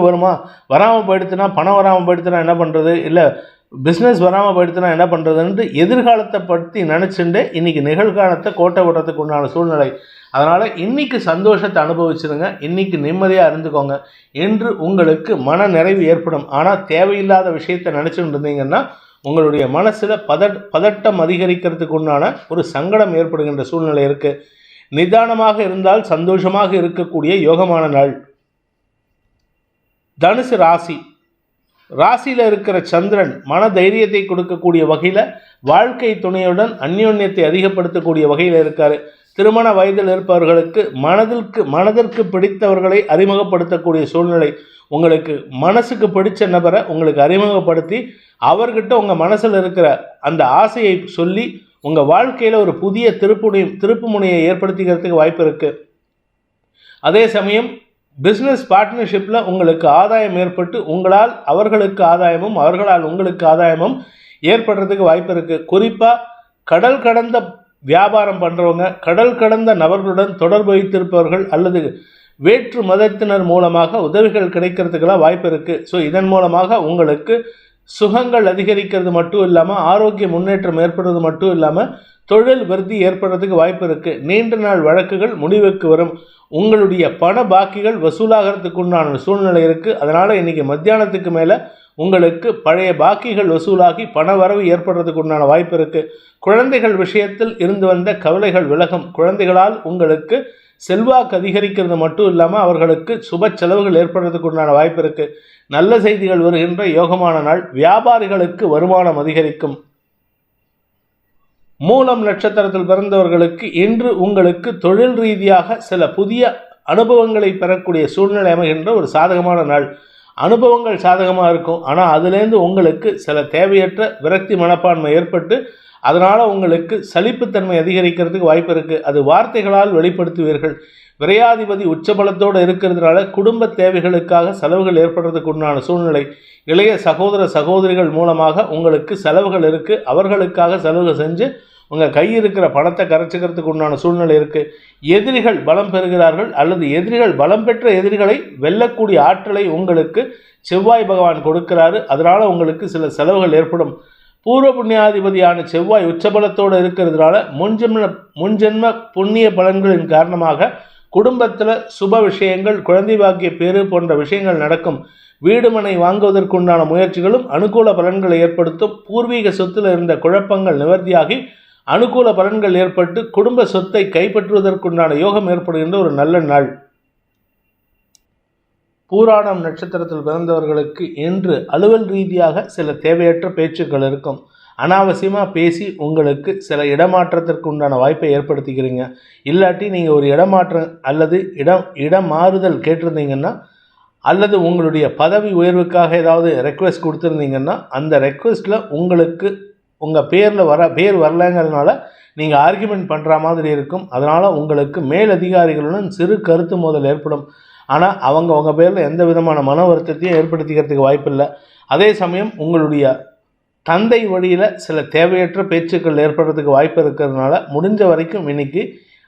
வருமா வராமல் போயிடுச்சுன்னா, பணம் வராமல் போயிடுச்சுன்னா என்ன பண்ணுறது, இல்லை பிஸ்னஸ் வராமல் போயிடுச்சுன்னா என்ன பண்ணுறதுன்ட்டு எதிர்காலத்தை பற்றி நினச்சிட்டு இன்றைக்கி நிகழ்காலத்தை கோட்டை விடுறதுக்கு உண்டான சூழ்நிலை. அதனால் இன்றைக்கி சந்தோஷத்தை அனுபவிச்சுருங்க. இன்றைக்கி நிம்மதியாக இருந்துக்கோங்க. என்று உங்களுக்கு மன நிறைவு ஏற்படும். ஆனால் தேவையில்லாத விஷயத்தை நினச்சிட்டு இருந்தீங்கன்னா உங்களுடைய மனசில் பதட்டம் அதிகரிக்கிறதுக்கு உண்டான ஒரு சங்கடம் ஏற்படுகின்ற சூழ்நிலை இருக்குது. நிதானமாக இருந்தால் சந்தோஷமாக இருக்கக்கூடிய யோகமான நாள். தனுசு ராசியில் இருக்கிற சந்திரன் மன தைரியத்தை கொடுக்கக்கூடிய வகையில் வாழ்க்கை துணையுடன் அந்யோன்யத்தை அதிகப்படுத்தக்கூடிய வகையில் இருக்கார். திருமண வயதில் இருப்பவர்களுக்கு மனதிற்கு பிடித்தவர்களை அறிமுகப்படுத்தக்கூடிய சூழ்நிலை. உங்களுக்கு மனசுக்கு பிடிச்ச நபரை உங்களுக்கு அறிமுகப்படுத்தி அவர்கிட்ட உங்கள் மனசில் இருக்கிற அந்த ஆசையை சொல்லி உங்கள் வாழ்க்கையில் ஒரு புதிய திருப்பு முனையை ஏற்படுத்திக்கிறதுக்கு வாய்ப்பு இருக்குது. அதே சமயம் பிஸ்னஸ் பார்ட்னர்ஷிப்பில் உங்களுக்கு ஆதாயம் ஏற்பட்டு உங்களால் அவர்களுக்கு ஆதாயமும் அவர்களால் உங்களுக்கு ஆதாயமும் ஏற்படுறதுக்கு வாய்ப்பு இருக்குது. குறிப்பாக கடல் கடந்த வியாபாரம் பண்ணுறவங்க, கடல் கடந்த நபர்களுடன் தொடர்பு வைத்திருப்பவர்கள் அல்லது வேற்று மதத்தினர் மூலமாக உதவிகள் கிடைக்கிறதுக்கெல்லாம் வாய்ப்பு இருக்குது. ஸோ இதன் மூலமாக உங்களுக்கு சுகங்கள் அதிகரிக்கிறது மட்டும் இல்லாமல் ஆரோக்கிய முன்னேற்றம் ஏற்படுறது மட்டும் இல்லாமல் தொழில் விருத்தி ஏற்படுறதுக்கு வாய்ப்பு இருக்குது. நீண்ட நாள் வழக்குகள் முடிவுக்கு வரும். உங்களுடைய பண பாக்கிகள் வசூலாகிறதுக்கு உண்டான சூழ்நிலை இருக்குது. அதனால் இன்றைக்கி மத்தியானத்துக்கு மேலே உங்களுக்கு பழைய பாக்கிகள் வசூலாகி பண வரவு ஏற்படுறதுக்கு உண்டான வாய்ப்பு இருக்குது. குழந்தைகள் விஷயத்தில் இருந்து வந்த கவலைகள் விலகும். குழந்தைகளால் உங்களுக்கு செல்வாக்கு அதிகரிக்கிறது மட்டும் இல்லாமல் அவர்களுக்கு சுப செலவுகள் ஏற்படுறதுக்கு உண்டான வாய்ப்பு இருக்குது. நல்ல செய்திகள் வருகின்ற யோகமான நாள். வியாபாரிகளுக்கு வருமானம் அதிகரிக்கும். மூலம் நட்சத்திரத்தில் பிறந்தவர்களுக்கு இன்று உங்களுக்கு தொழில் ரீதியாக சில புதிய அனுபவங்களை பெறக்கூடிய சூழ்நிலை அமைகின்ற ஒரு சாதகமான நாள். அனுபவங்கள் சாதகமாக இருக்கும். ஆனால் அதுலேருந்து உங்களுக்கு சில தேவையற்ற விரக்தி மனப்பான்மை ஏற்பட்டு அதனால் உங்களுக்கு சலிப்புத்தன்மை அதிகரிக்கிறதுக்கு வாய்ப்பு இருக்குது. அது வார்த்தைகளால் வெளிப்படுத்துவீர்கள். விரையாதிபதி உச்சபலத்தோடு இருக்கிறதுனால குடும்ப தேவைகளுக்காக செலவுகள் ஏற்படுறதுக்கு உண்டான சூழ்நிலை. இளைய சகோதர சகோதரிகள் மூலமாக உங்களுக்கு செலவுகள் இருக்குது. அவர்களுக்காக செலவுகள் செஞ்சு உங்கள் கையில் இருக்கிற பணத்தை கரைச்சிக்கிறதுக்கு உண்டான சூழ்நிலை இருக்குது. எதிரிகள் பலம் பெறுகிறார்கள் அல்லது எதிரிகள் பலம் பெற்ற எதிரிகளை வெல்லக்கூடிய ஆற்றலை உங்களுக்கு செவ்வாய் பகவான் கொடுக்கிறாரு. அதனால் உங்களுக்கு சில செலவுகள் ஏற்படும். பூர்வ புண்ணியாதிபதியான செவ்வாய் உச்சபலத்தோடு இருக்கிறதுனால முன்ஜென்ம புண்ணிய பலன்களின் காரணமாக குடும்பத்தில் சுப விஷயங்கள், குழந்தை பாக்கிய பேறு போன்ற விஷயங்கள் நடக்கும். வீடு மனை வாங்குவதற்குண்டான முயற்சிகளும் அனுகூல பலன்களை ஏற்படுத்தும். பூர்வீக சொத்தில் இருந்த குழப்பங்கள் நிவர்த்தியாகி அனுகூல பலன்கள் ஏற்பட்டு குடும்ப சொத்தை கைப்பற்றுவதற்குண்டான யோகம் ஏற்படுகின்ற ஒரு நல்ல நாள். பூராடம் நட்சத்திரத்தில் பிறந்தவர்களுக்கு இன்று அலுவல் ரீதியாக சில தேவையற்ற பேச்சுக்கள் இருக்கும். அனாவசியமாக பேசி உங்களுக்கு சில இடமாற்றத்திற்கு உண்டான வாய்ப்பை ஏற்படுத்திக்கிறீங்க. இல்லாட்டி நீங்கள் ஒரு இடமாற்றம் அல்லது இடம் மாறுதல் கேட்டிருந்தீங்கன்னா அல்லது உங்களுடைய பதவி உயர்வுக்காக ஏதாவது ரெக்வெஸ்ட் கொடுத்துருந்தீங்கன்னா அந்த ரெக்வெஸ்ட்டில் உங்களுக்கு உங்கள் பேர் வரலைங்கிறதுனால நீங்கள் ஆர்கியூமெண்ட் பண்ணுற மாதிரி இருக்கும். அதனால் உங்களுக்கு மேலதிகாரிகளுடன் சிறு கருத்து மோதல் ஏற்படும். ஆனால் அவங்க உங்கள் பேரில் எந்த விதமான மன வருத்தத்தையும் ஏற்படுத்திக்கிறதுக்கு வாய்ப்பில்லை. அதே சமயம் உங்களுடைய தந்தை வழியில் சில தேவையற்ற பேச்சுக்கள் ஏற்படுறதுக்கு வாய்ப்பு இருக்கிறதுனால முடிஞ்ச வரைக்கும் இன்றைக்கி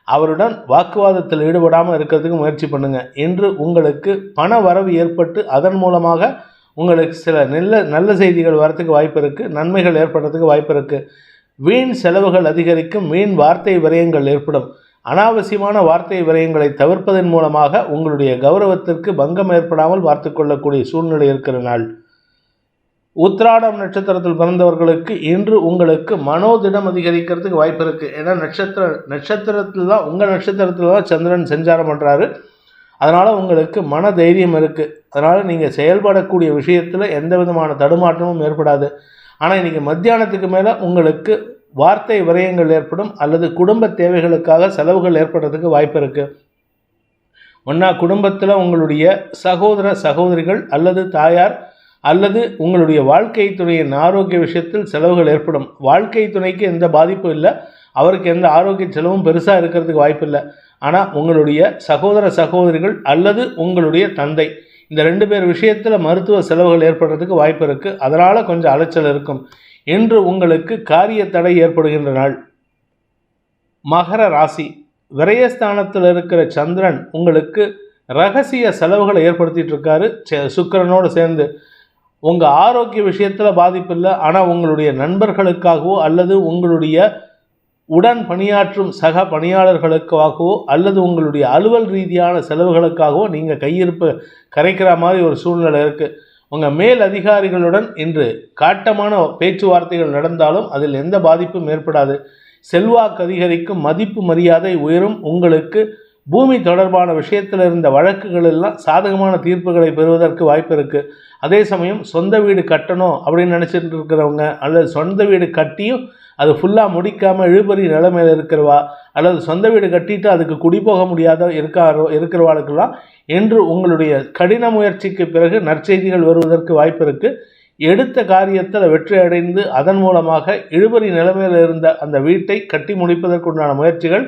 அவருடன் வாக்குவாதத்தில் ஈடுபடாமல் இருக்கிறதுக்கு முயற்சி பண்ணுங்கள். இன்று உங்களுக்கு பண வரவு ஏற்பட்டு அதன் மூலமாக உங்களுக்கு சில நல்ல செய்திகள் வரத்துக்கு வாய்ப்பு இருக்குது. நன்மைகள் ஏற்படுறதுக்கு வாய்ப்பு இருக்குது. வீண் செலவுகள் அதிகரிக்கும். வீண் வார்த்தை விரயங்கள் ஏற்படும். அனாவசியமான வார்த்தை விரயங்களை தவிர்ப்பதன் மூலமாக உங்களுடைய கௌரவத்திற்கு பங்கம் ஏற்படாமல் பார்த்து கொள்ளக்கூடிய சூழ்நிலை இருக்கிற நாள். உத்திராடம் நட்சத்திரத்தில் பிறந்தவர்களுக்கு இன்று உங்களுக்கு மனோதிடம் அதிகரிக்கிறதுக்கு வாய்ப்பு இருக்குது. ஏன்னா நட்சத்திரத்தில் தான் உங்கள் நட்சத்திரத்தில் தான் சந்திரன் சஞ்சாரம் பண்ணுறாரு. அதனால் உங்களுக்கு மன தைரியம் இருக்குது. அதனால் நீங்கள் செயல்படக்கூடிய விஷயத்தில் எந்த விதமான தடுமாற்றமும் ஏற்படாது. ஆனால் இன்றைக்கி மத்தியானத்துக்கு மேலே உங்களுக்கு வார்த்தை விரயங்கள் ஏற்படும் அல்லது குடும்ப தேவைகளுக்காக செலவுகள் ஏற்படுறதுக்கு வாய்ப்பு இருக்குது. ஒன்றா குடும்பத்தில் உங்களுடைய சகோதர சகோதரிகள் அல்லது தாயார் அல்லது உங்களுடைய வாழ்க்கை துணையின் ஆரோக்கிய விஷயத்தில் செலவுகள் ஏற்படும். வாழ்க்கை துணைக்கு எந்த பாதிப்பும் இல்லை. அவருக்கு எந்த ஆரோக்கிய செலவும் பெருசாக இருக்கிறதுக்கு வாய்ப்பு இல்லை. ஆனால் உங்களுடைய சகோதர சகோதரிகள் அல்லது உங்களுடைய தந்தை இந்த 2 பேர் விஷயத்தில் மருத்துவ செலவுகள் ஏற்படுறதுக்கு வாய்ப்பு இருக்குது. அதனால் கொஞ்சம் அலைச்சல் இருக்கும். இன்று உங்களுக்கு காரிய தடை ஏற்படுகின்ற நாள். மகர ராசி. விரயஸ்தானத்தில் இருக்கிற சந்திரன் உங்களுக்கு ரகசிய செலவுகளை ஏற்படுத்திகிட்டு இருக்காரு. சுக்கிரனோடு சேர்ந்து உங்கள் ஆரோக்கிய விஷயத்தில் பாதிப்பு இல்லை. ஆனால் உங்களுடைய நண்பர்களுக்காகவோ அல்லது உங்களுடைய உடன் பணியாற்றும் சக பணியாளர்களுக்காகவோ அல்லது உங்களுடைய அலுவல் ரீதியான செலவுகளுக்காகவோ நீங்கள் கையிருப்பு கரைக்கிற மாதிரி ஒரு சூழ்நிலை இருக்குது. உங்கள் மேல் அதிகாரிகளுடன் இன்று காட்டமான பேச்சுவார்த்தைகள் நடந்தாலும் அதில் எந்த பாதிப்பும் ஏற்படாது. செல்வாக்கு அதிகரிக்கும். மதிப்பு மரியாதை உயரும். உங்களுக்கு பூமி தொடர்பான விஷயத்தில் இருந்த வழக்குகள் எல்லாம் சாதகமான தீர்ப்புகளை பெறுவதற்கு வாய்ப்பு இருக்குது. அதே சமயம் சொந்த வீடு கட்டணும் அப்படின்னு நினச்சிட்டு இருக்கிறவங்க அல்லது சொந்த வீடு கட்டியும் அது ஃபுல்லாக முடிக்காமல் இழுபறி நிலைமையில் இருக்கிறவா அல்லது சொந்த வீடு கட்டிட்டு அதுக்கு குடிபோக முடியாத இருக்கிறவாளுக்கெல்லாம் இன்று உங்களுடைய கடின முயற்சிக்கு பிறகு நற்செய்திகள் வருவதற்கு வாய்ப்பு இருக்குது. எடுத்த காரியத்தில் வெற்றி அடைந்து அதன் மூலமாக இழுபறி நிலைமையில் இருந்த அந்த வீட்டை கட்டி முடிப்பதற்குண்டான முயற்சிகள்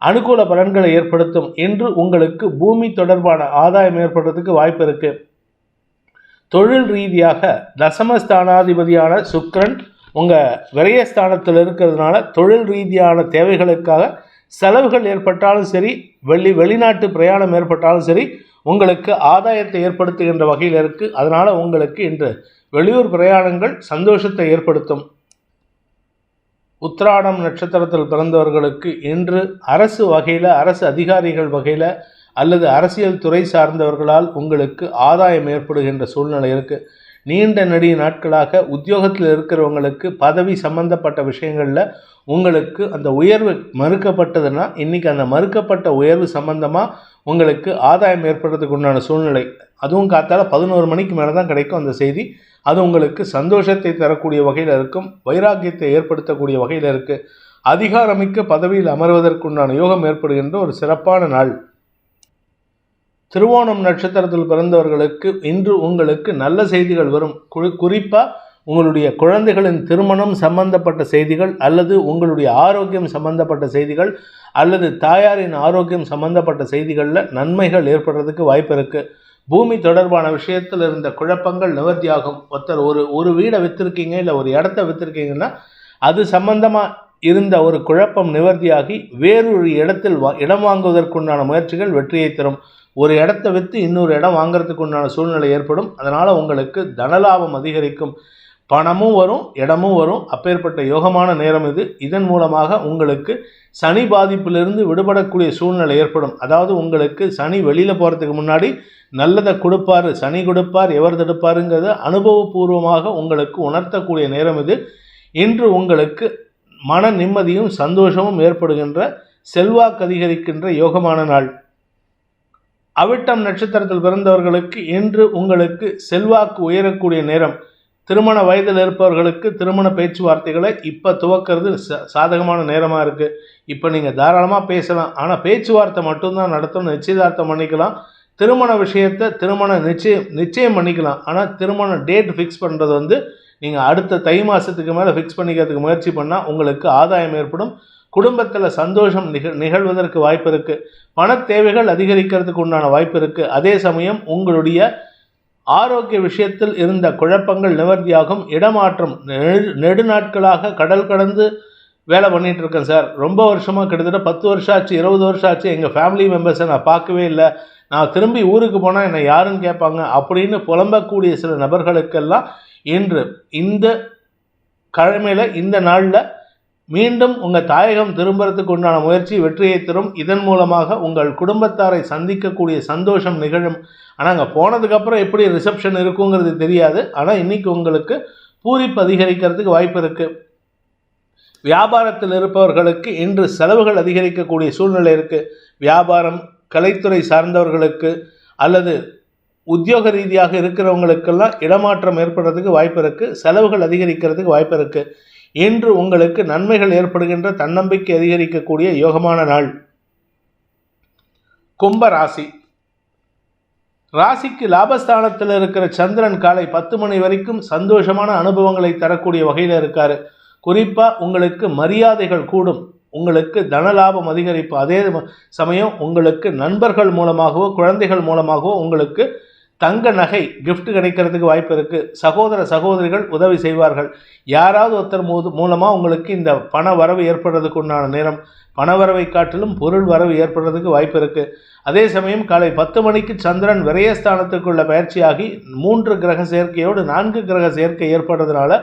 அனுகூல பலன்களை ஏற்படுத்தும். இன்று உங்களுக்கு பூமி தொடர்பான ஆதாயம் ஏற்படுறதுக்கு வாய்ப்பு இருக்குது. தொழில் ரீதியாக தசமஸ்தானாதிபதியான சுக்கிரன் உங்கள் விரயஸ்தானத்தில் இருக்கிறதுனால தொழில் ரீதியான தேவைகளுக்காக செலவுகள் ஏற்பட்டாலும் சரி, வெளிநாட்டு பிரயாணம் ஏற்பட்டாலும் சரி, உங்களுக்கு ஆதாயத்தை ஏற்படுத்துகின்ற வகையில் இருக்குது. அதனால் உங்களுக்கு இன்று வெளியூர் பிரயாணங்கள் சந்தோஷத்தை ஏற்படுத்தும். உத்திராடம் நட்சத்திரத்தில் பிறந்தவர்களுக்கு இன்று அரசு வகையில், அரசு அதிகாரிகள் வகையில் அல்லது அரசியல் துறை சார்ந்தவர்களால் உங்களுக்கு ஆதாயம் ஏற்படுகின்ற சூழ்நிலை இருக்குது. நீண்ட நெடிய நாட்களாக உத்தியோகத்தில் இருக்கிறவங்களுக்கு பதவி சம்பந்தப்பட்ட விஷயங்களில் உங்களுக்கு அந்த உயர்வு மறுக்கப்பட்டதுன்னா இன்றைக்கி அந்த மறுக்கப்பட்ட உயர்வு சம்பந்தமாக உங்களுக்கு ஆதாயம் ஏற்படுறதுக்கு உண்டான சூழ்நிலை. அதுவும் காத்தால 11 மணிக்கு மேலே தான் கிடைக்கும் அந்த செய்தி. அது உங்களுக்கு சந்தோஷத்தை தரக்கூடிய வகையில் இருக்கும், வைராக்கியத்தை ஏற்படுத்தக்கூடிய வகையில் இருக்குது. அதிகாரமிக்க பதவியில் அமர்வதற்குண்டான யோகம் ஏற்படுகின்ற ஒரு சிறப்பான நாள். திருவோணம் நட்சத்திரத்தில் பிறந்தவர்களுக்கு இன்று உங்களுக்கு நல்ல செய்திகள் வரும். குறிப்பாக உங்களுடைய குழந்தைகளின் திருமணம் சம்பந்தப்பட்ட செய்திகள் அல்லது உங்களுடைய ஆரோக்கியம் சம்பந்தப்பட்ட செய்திகள் அல்லது தாயாரின் ஆரோக்கியம் சம்பந்தப்பட்ட செய்திகளில் நன்மைகள் ஏற்படுறதுக்கு வாய்ப்பு இருக்குது. பூமி தொடர்பான விஷயத்தில் இருந்த குழப்பங்கள் நிவர்த்தியாகும். ஒருத்தர் ஒரு வீடை விற்றுருக்கீங்க, இல்லை ஒரு இடத்த விற்றுருக்கீங்கன்னா அது சம்பந்தமாக இருந்த ஒரு குழப்பம் நிவர்த்தியாகி வேறொரு இடத்தில் இடம் வாங்குவதற்குண்டான முயற்சிகள் வெற்றியை தரும். ஒரு இடத்த விற்று இன்னொரு இடம் வாங்கிறதுக்கு உண்டான சூழ்நிலை ஏற்படும். அதனால் உங்களுக்கு தனலாபம் அதிகரிக்கும், பணமும் வரும், இடமும் வரும். அப்பேற்பட்ட யோகமான நேரம் இது. இதன் மூலமாக உங்களுக்கு சனி பாதிப்பிலிருந்து விடுபடக்கூடிய சூழ்நிலை ஏற்படும். அதாவது உங்களுக்கு சனி வெளியில் போகிறதுக்கு முன்னாடி நல்லதை கொடுப்பார், சனி கொடுப்பார், எவர் தடுப்பாருங்கிறத அனுபவபூர்வமாக உங்களுக்கு உணர்த்தக்கூடிய நேரம் இது. இன்று உங்களுக்கு மன நிம்மதியும் சந்தோஷமும் ஏற்படுகின்ற, செல்வாக்கு அதிகரிக்கின்ற யோகமான நாள். அவிட்டம் நட்சத்திரத்தில் பிறந்தவர்களுக்கு இன்று உங்களுக்கு செல்வாக்கு உயரக்கூடிய நேரம். திருமண வயதில் இருப்பவர்களுக்கு திருமண பேச்சுவார்த்தைகளை இப்போ துவக்கிறது சாதகமான நேரமாக இருக்குது. இப்போ நீங்கள் தாராளமாக பேசலாம், ஆனால் பேச்சுவார்த்தை மட்டும்தான் நடத்தணும். நிச்சயதார்த்தம் பண்ணிக்கலாம், திருமண விஷயத்தை நிச்சயம் பண்ணிக்கலாம். ஆனால் திருமண டேட் ஃபிக்ஸ் பண்ணுறது நீங்கள் அடுத்த தை மாதத்துக்கு மேலே ஃபிக்ஸ் பண்ணிக்கிறதுக்கு முயற்சி பண்ணால் உங்களுக்கு ஆதாயம் ஏற்படும். குடும்பத்தில் சந்தோஷம் நிகழ்வதற்கு வாய்ப்பு இருக்குது. பண தேவைகள் அதிகரிக்கிறதுக்கு உண்டான வாய்ப்பு இருக்குது. அதே சமயம் உங்களுடைய ஆரோக்கிய விஷயத்தில் இருந்த குழப்பங்கள் நிவர்த்தியாகும். இடமாற்றம், நெடுநாட்களாக கடல் கடந்து வேலை பண்ணிகிட்டு இருக்கேன் சார், ரொம்ப வருஷமாக கிட்டத்தட்ட 10 வருஷம் ஆச்சு, 20 வருஷம் ஆச்சு, எங்கள் ஃபேமிலி மெம்பர்ஸை நான் பார்க்கவே இல்லை, நான் திரும்பி ஊருக்கு போனால் என்னை யாருன்னு கேட்பாங்க அப்படின்னு புலம்பக்கூடிய சில நபர்களுக்கெல்லாம் இன்று இந்த கிழமையில், இந்த நாளில் மீண்டும் உங்கள் தாயகம் திரும்புறதுக்கு உண்டான முயற்சி வெற்றியை தரும். இதன் மூலமாக உங்கள் குடும்பத்தாரை சந்திக்கக்கூடிய சந்தோஷம் நிகழும். ஆனால் அங்கே போனதுக்கப்புறம் எப்படி ரிசப்ஷன் இருக்குங்கிறது தெரியாது. ஆனால் இன்றைக்கி உங்களுக்கு பூரிப்பு அதிகரிக்கிறதுக்கு வாய்ப்பு இருக்குது. வியாபாரத்தில் இருப்பவர்களுக்கு இன்று செலவுகள் அதிகரிக்கக்கூடிய சூழ்நிலை இருக்குது. வியாபாரம், கலைத்துறை சார்ந்தவர்களுக்கு அல்லது உத்தியோக ரீதியாக இருக்கிறவங்களுக்கெல்லாம் இடமாற்றம் ஏற்படுறதுக்கு வாய்ப்பு இருக்குது. செலவுகள் அதிகரிக்கிறதுக்கு வாய்ப்பு இருக்குது. இன்று உங்களுக்கு நன்மைகள் ஏற்படுகின்ற, தன்னம்பிக்கை அதிகரிக்கக்கூடிய யோகமான நாள். கும்ப ராசி. ராசிக்கு லாபஸ்தானத்தில் இருக்கிற சந்திரன் காலை 10 மணி வரைக்கும் சந்தோஷமான அனுபவங்களை தரக்கூடிய வகையில் இருக்கார். குறிப்பாக உங்களுக்கு மரியாதைகள் கூடும், உங்களுக்கு தனலாபம் அதிகரிப்பு. அதே சமயம் உங்களுக்கு நண்பர்கள் மூலமாகவோ குழந்தைகள் மூலமாகவோ உங்களுக்கு தங்க நகை கிஃப்ட் கிடைக்கிறதுக்கு வாய்ப்பு இருக்குது. சகோதர சகோதரிகள் உதவி செய்வார்கள். யாராவது ஒருத்தர் மூலமாக உங்களுக்கு இந்த பண வரவு ஏற்படுறதுக்கு உண்டான நேரம். பண வரவை காட்டிலும் பொருள் வரவு ஏற்படுறதுக்கு வாய்ப்பு இருக்குது. அதே சமயம் காலை 10 மணிக்கு சந்திரன் விரயஸ்தானத்துக்குள்ள பயிற்சியாகி 3 கிரக சேர்க்கையோடு 4 கிரக சேர்க்கை ஏற்படுறதுனால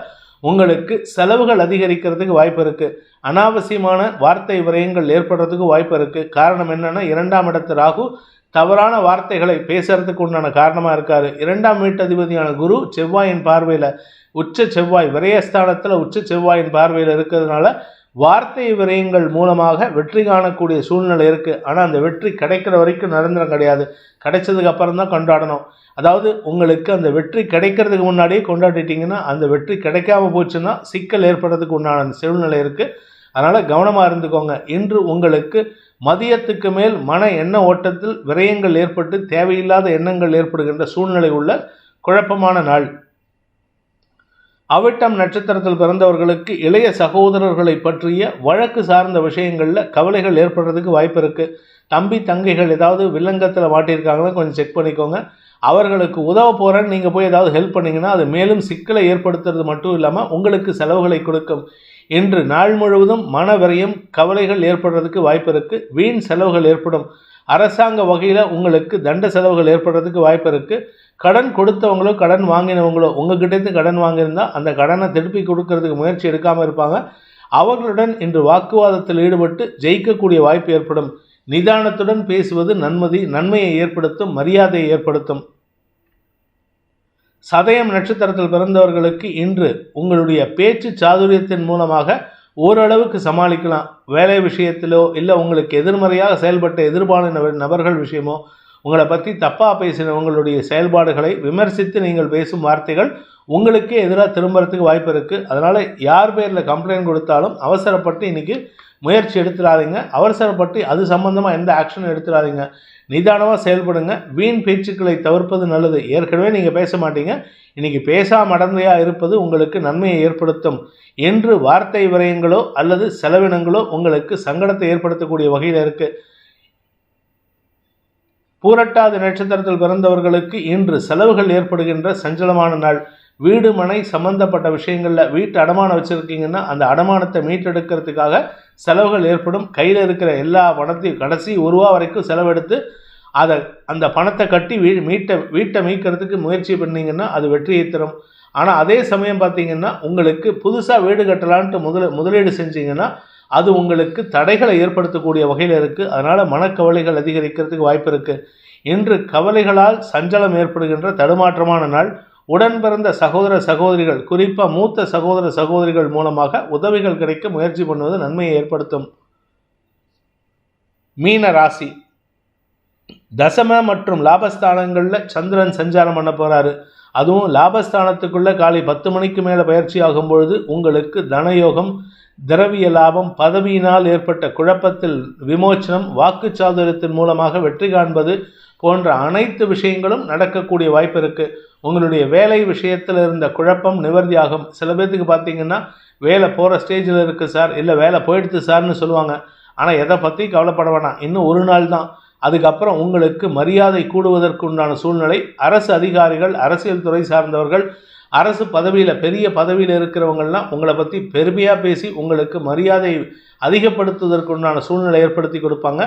உங்களுக்கு செலவுகள் அதிகரிக்கிறதுக்கு வாய்ப்பு இருக்குது. அனாவசியமான வார்த்தை விரயங்கள் ஏற்படுறதுக்கு வாய்ப்பு இருக்குது. காரணம் என்னென்னா 2ஆம் இடத்து ராகு தவறான வார்த்தைகளை பேசுறதுக்கு உண்டான காரணமாக இருக்கார். 2ஆம் வீட்டதிபதியான குரு செவ்வாயின் பார்வையில், உச்ச செவ்வாய் விரயஸ்தானத்தில் உச்ச செவ்வாயின் பார்வையில் இருக்கிறதுனால வார்த்தை விரயங்கள் மூலமாக வெற்றி காணக்கூடிய சூழ்நிலை இருக்குது. ஆனால் அந்த வெற்றி கிடைக்கிற வரைக்கும் நிரந்தரம் கிடையாது, கிடைச்சதுக்கு அப்புறம் தான் கொண்டாடணும். அதாவது உங்களுக்கு அந்த வெற்றி கிடைக்கிறதுக்கு முன்னாடியே கொண்டாடிட்டிங்கன்னா அந்த வெற்றி கிடைக்காம போச்சுன்னா சிக்கல் ஏற்படுறதுக்கு உண்டான சூழ்நிலை இருக்குது. அதனால் கவனமாக இருந்துக்கோங்க. இன்று உங்களுக்கு மதியத்துக்கு மேல் மன எண்ண ஓட்டத்தில் விரயங்கள் ஏற்பட்டு தேவையில்லாத எண்ணங்கள் ஏற்படுகின்ற சூழ்நிலை உள்ள குழப்பமான நாள். அவிட்டம் நட்சத்திரத்தில் பிறந்தவர்களுக்கு இளைய சகோதரர்களை பற்றிய வழக்கு சார்ந்த விஷயங்களில் கவலைகள் ஏற்படுறதுக்கு வாய்ப்பு இருக்குது. தம்பி தங்கைகள் ஏதாவது வில்லங்கத்தில் மாட்டியிருக்காங்கன்னா கொஞ்சம் செக் பண்ணிக்கோங்க. அவர்களுக்கு உதவ போகிறேன்னு நீங்கள் போய் ஏதாவது ஹெல்ப் பண்ணிங்கன்னா அது மேலும் சிக்கலை ஏற்படுத்துறது மட்டும் இல்லாமல் உங்களுக்கு செலவுகளை கொடுக்கும். இன்று நாள் முழுவதும் மன விரயம் கவலைகள் ஏற்படுறதுக்கு வாய்ப்பு இருக்குது. வீண் செலவுகள் ஏற்படும். அரசாங்க வகையில் உங்களுக்கு தண்ட செலவுகள் ஏற்படுறதுக்கு வாய்ப்பு இருக்குது. கடன் கொடுத்தவங்களோ கடன் வாங்கினவங்களோ உங்ககிட்டேருந்து கடன் வாங்கியிருந்தால் அந்த கடனை திருப்பி கொடுக்கறதுக்கு முயற்சி எடுக்காமல் இருப்பாங்க. அவர்களுடன் இன்று வாக்குவாதத்தில் ஈடுபட்டு ஜெயிக்கக்கூடிய வாய்ப்பு ஏற்படும். நிதானத்துடன் பேசுவது நன்மையை ஏற்படுத்தும், மரியாதையை ஏற்படுத்தும். சதயம் நட்சத்திரத்தில் பிறந்தவர்களுக்கு இன்று உங்களுடைய பேச்சு சாதுரியத்தின் மூலமாக ஓரளவுக்கு சமாளிக்கலாம். வேலை விஷயத்திலோ இல்லை உங்களுக்கு எதிர்மறையாக செயல்பட்ட எதிர்பாலின நபர்கள் விஷயமோ உங்களை பற்றி தப்பாக பேசின உங்களுடைய செயல்பாடுகளை விமர்சித்து நீங்கள் பேசும் வார்த்தைகள் உங்களுக்கே எதிராக திரும்புறதுக்கு வாய்ப்பு இருக்குது. அதனால் யார் பேரில் கம்ப்ளைண்ட் கொடுத்தாலும் அவசரப்பட்டு இன்றைக்கி முயற்சி எடுத்துடாதீங்க. அவசரப்பட்டு அது சம்பந்தமாக எந்த ஆக்ஷனும் எடுத்துடாதீங்க. நிதானமாக செயல்படுங்க. வீண் பேச்சுக்களை தவிர்ப்பது நல்லது. ஏற்கனவே நீங்கள் பேச மாட்டீங்க, இன்றைக்கி பேசாமடந்தையாக இருப்பது உங்களுக்கு நன்மையை ஏற்படுத்தும். என்று வார்த்தை விரயங்களோ அல்லது செலவினங்களோ உங்களுக்கு சங்கடத்தை ஏற்படுத்தக்கூடிய வகையில் இருக்குது. பூரட்டாதி நட்சத்திரத்தில் பிறந்தவர்களுக்கு இன்று செலவுகள் ஏற்படுகின்ற சஞ்சலமான நாள். வீடு மனை சம்பந்தப்பட்ட விஷயங்களில் வீட்டு அடமானம் வச்சுருக்கீங்கன்னா அந்த அடமானத்தை மீட்டெடுக்கிறதுக்காக செலவுகள் ஏற்படும். கையில் இருக்கிற எல்லா பணத்தையும் கடைசி ரூபா வரைக்கும் செலவெடுத்து அந்த பணத்தை கட்டி வீட்டை மீட்கிறதுக்கு முயற்சி பண்ணிங்கன்னா அது வெற்றியை தரும். ஆனால் அதே சமயம் பார்த்தீங்கன்னா உங்களுக்கு புதுசாக வீடு கட்டலான்ட்டு முதலீடு செஞ்சீங்கன்னா அது உங்களுக்கு தடைகளை ஏற்படுத்தக்கூடிய வகையில் இருக்குது. அதனால் மனக்கவலைகள் அதிகரிக்கிறதுக்கு வாய்ப்பு இருக்குது. இன்று கவலைகளால் சஞ்சலம் ஏற்படுகின்ற தடுமாற்றமான நாள். உடன் பிறந்த சகோதர சகோதரிகள், குறிப்பாக மூத்த சகோதர சகோதரிகள் மூலமாக உதவிகள் கிடைக்க முயற்சி பண்ணுவது நன்மையை ஏற்படுத்தும். மீன ராசி. தசம மற்றும் லாபஸ்தானங்களில் சந்திரன் சஞ்சாரம் பண்ண போகிறாரு. அதுவும் லாபஸ்தானத்துக்குள்ளே காலை 10 மணிக்கு மேலே பயிற்சி ஆகும் பொழுது உங்களுக்கு தனயோகம், திரவிய லாபம், பதவியினால் ஏற்பட்ட குழப்பத்தில் விமோச்சனம், வாக்குச்சாதுரியத்தின் மூலமாக வெற்றி காண்பது போன்ற அனைத்து விஷயங்களும் நடக்கக்கூடிய வாய்ப்பு இருக்குது. உங்களுடைய வேலை விஷயத்தில் இருந்த குழப்பம் நிவர்த்தியாகும். சில பேர்த்துக்கு பார்த்தீங்கன்னா வேலை போகிற ஸ்டேஜில் இருக்குது சார், இல்லை வேலை போயிடுது சார்னு சொல்லுவாங்க. ஆனால் எதை பற்றி கவலைப்பட வேணாம், இன்னும் ஒரு நாள் தான். அதுக்கப்புறம் உங்களுக்கு மரியாதை கூடுவதற்கு உண்டான சூழ்நிலை. அரசு அதிகாரிகள், அரசியல் துறை சார்ந்தவர்கள், அரசு பதவியில் பெரிய பதவியில் இருக்கிறவங்கள்லாம் உங்களை பற்றி பெருமையாக பேசி உங்களுக்கு மரியாதை அதிகப்படுத்துவதற்கு உண்டான சூழ்நிலை ஏற்படுத்தி கொடுப்பாங்க.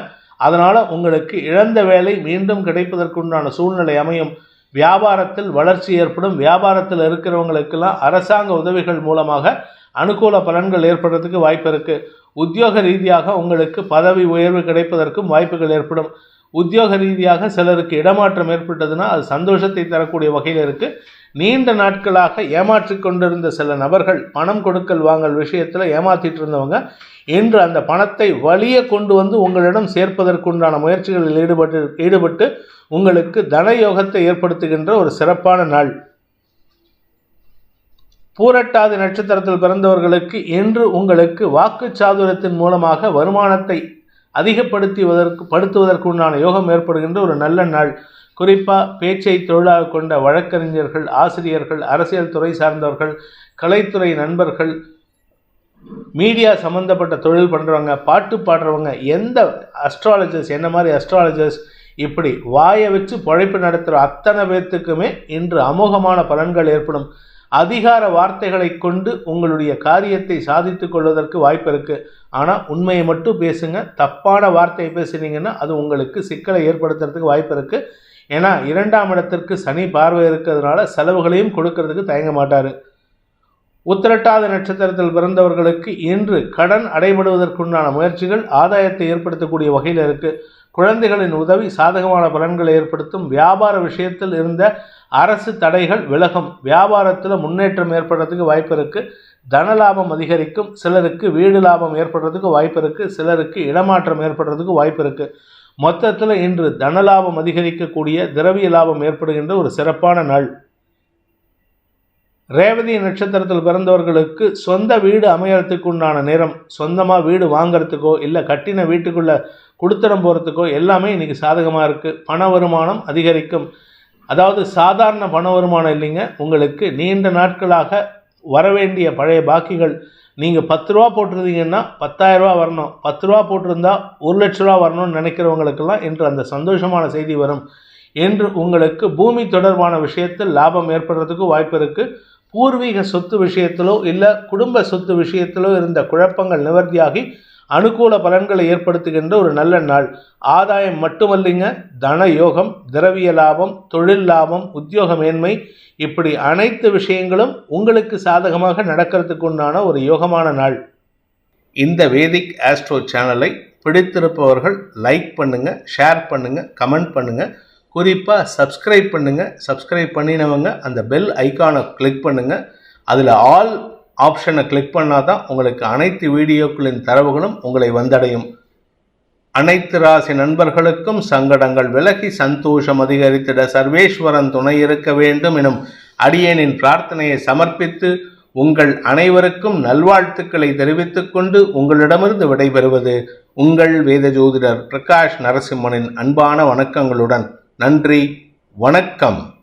அதனால் உங்களுக்கு இழந்த வேலை மீண்டும் கிடைப்பதற்குண்டான சூழ்நிலை அமையும். வியாபாரத்தில் வளர்ச்சி ஏற்படும். வியாபாரத்தில் இருக்கிறவங்களுக்கெல்லாம் அரசாங்க உதவிகள் மூலமாக அனுகூல பலன்கள் ஏற்படுறதுக்கு வாய்ப்பு இருக்குது. உத்தியோக ரீதியாக உங்களுக்கு பதவி உயர்வு கிடைப்பதற்கும் வாய்ப்புகள் ஏற்படும். உத்தியோக ரீதியாக சிலருக்கு இடமாற்றம் ஏற்பட்டதுன்னா அது சந்தோஷத்தை தரக்கூடிய வகையில் இருக்குது. நீண்ட நாட்களாக ஏமாற்றி கொண்டிருந்த சில நபர்கள் பணம் கொடுக்கல் வாங்கல் விஷயத்தில் ஏமாற்றிட்டு இருந்தவங்க இன்று அந்த பணத்தை வழியே கொண்டு வந்து உங்களிடம் சேர்ப்பதற்குண்டான முயற்சிகளில் ஈடுபட்டு உங்களுக்கு தனயோகத்தை ஏற்படுத்துகின்ற ஒரு சிறப்பான நாள். பூரட்டாதி நட்சத்திரத்தில் பிறந்தவர்களுக்கு இன்று உங்களுக்கு வாக்குச்சாதுரியத்தின் மூலமாக வருமானத்தை அதிகப்படுத்துவதற்குண்டான யோகம் ஏற்படுகின்ற ஒரு நல்ல நாள். குறிப்பாக பேச்சை தொழிலாக கொண்ட வழக்கறிஞர்கள், ஆசிரியர்கள், அரசியல் துறை சார்ந்தவர்கள், கலைத்துறை நண்பர்கள், மீடியா சம்மந்தப்பட்ட தொழில் பண்ணுறவங்க, பாட்டு பாடுறவங்க, எந்த அஸ்ட்ராலஜர்ஸ், என்ன மாதிரி அஸ்ட்ராலஜர்ஸ், இப்படி வாயை வச்சு பழைப்பு நடத்துகிற அத்தனை பேர்த்துக்குமே இன்று அமோகமான பலன்கள் ஏற்படும். அதிகார வார்த்தைகளை கொண்டு உங்களுடைய காரியத்தை சாதித்து கொள்வதற்கு வாய்ப்பு இருக்குது. ஆனால் உண்மையை மட்டும் பேசுங்க. தப்பான வார்த்தையை பேசுனீங்கன்னா அது உங்களுக்கு சிக்கலை ஏற்படுத்துறதுக்கு வாய்ப்பு இருக்குது. ஏன்னா 2ஆம் இடத்திற்கு சனி பார்வை இருக்கிறதுனால செலவுகளையும் கொடுக்கறதுக்கு தயங்க மாட்டார். உத்திரட்டாதி நட்சத்திரத்தில் பிறந்தவர்களுக்கு இன்று கடன் அடைபடுவதற்குண்டான முயற்சிகள் ஆதாயத்தை ஏற்படுத்தக்கூடிய வகையில் இருக்குது. குழந்தைகளின் உதவி சாதகமான பலன்களை ஏற்படுத்தும். வியாபார விஷயத்தில் இருந்த அரசு தடைகள் விலகும். வியாபாரத்தில் முன்னேற்றம் ஏற்படுறதுக்கு வாய்ப்பு இருக்குது. தனலாபம் அதிகரிக்கும். சிலருக்கு வீடு லாபம் ஏற்படுறதுக்கு வாய்ப்பு இருக்குது. சிலருக்கு இடமாற்றம் ஏற்படுறதுக்கு வாய்ப்பு இருக்குது. மொத்தத்தில் இன்று தனலாபம் அதிகரிக்கக்கூடிய, திரவிய லாபம் ஏற்படுகின்ற ஒரு சிறப்பான நாள். ரேவதி நட்சத்திரத்தில் பிறந்தவர்களுக்கு சொந்த வீடு அமையறதுக்கு உண்டான நேரம். சொந்தமாக வீடு வாங்கிறதுக்கோ இல்லை கட்டின வீட்டுக்குள்ளே கொடுத்துடம் போகிறதுக்கோ எல்லாமே இன்றைக்கி சாதகமாக இருக்குது. பண வருமானம் அதிகரிக்கும். அதாவது சாதாரண பண வருமானம் இல்லைங்க, உங்களுக்கு நீண்ட நாட்களாக வரவேண்டிய பழைய பாக்கிகள். நீங்கள் 10 ரூபா போட்டிருந்தீங்கன்னா 10,000 ரூபா வரணும், 10 ரூபா போட்டிருந்தா 1 லட்ச ரூபா வரணும்னு நினைக்கிறவங்களுக்கெல்லாம் இன்று அந்த சந்தோஷமான செய்தி வரும். என்று உங்களுக்கு பூமி தொடர்பான விஷயத்தில் லாபம் ஏற்படுறதுக்கு வாய்ப்பு இருக்குது. பூர்வீக சொத்து விஷயத்திலோ இல்லை குடும்ப சொத்து விஷயத்திலோ இருந்த குழப்பங்கள் நிவர்த்தியாகி அனுகூல பலன்களை ஏற்படுத்துகின்ற ஒரு நல்ல நாள். ஆதாயம் மட்டுமல்லைங்க, தன யோகம், திரவிய லாபம், தொழில் லாபம், உத்தியோக மேன்மை, இப்படி அனைத்து விஷயங்களும் உங்களுக்கு சாதகமாக நடக்கிறதுக்கு உண்டான ஒரு யோகமான நாள். இந்த வேதிக் ஆஸ்ட்ரோ சேனலை பிடித்திருப்பவர்கள் லைக் பண்ணுங்க, ஷேர் பண்ணுங்க, கமெண்ட் பண்ணுங்க, குறிப்பாக சப்ஸ்கிரைப் பண்ணுங்க. சப்ஸ்கிரைப் பண்ணினவங்க அந்த பெல் ஐக்கானை கிளிக் பண்ணுங்க. அதில் ஆல் ஆப்ஷனை கிளிக் பண்ணாதான் உங்களுக்கு அனைத்து வீடியோக்களின் தரவுகளும் உங்களை வந்தடையும். அனைத்து ராசி நண்பர்களுக்கும் சங்கடங்கள் விலகி சந்தோஷம் அதிகரித்திட சர்வேஸ்வரன் துணை இருக்க வேண்டும் எனும் அடியேனின் பிரார்த்தனையை சமர்ப்பித்து உங்கள் அனைவருக்கும் நல்வாழ்த்துக்களை தெரிவித்துக் கொண்டு உங்களிடமிருந்து விடைபெறுவது உங்கள் வேத ஜோதிடர் பிரகாஷ் நரசிம்மனின் அன்பான வணக்கங்களுடன். நன்றி, வணக்கம்.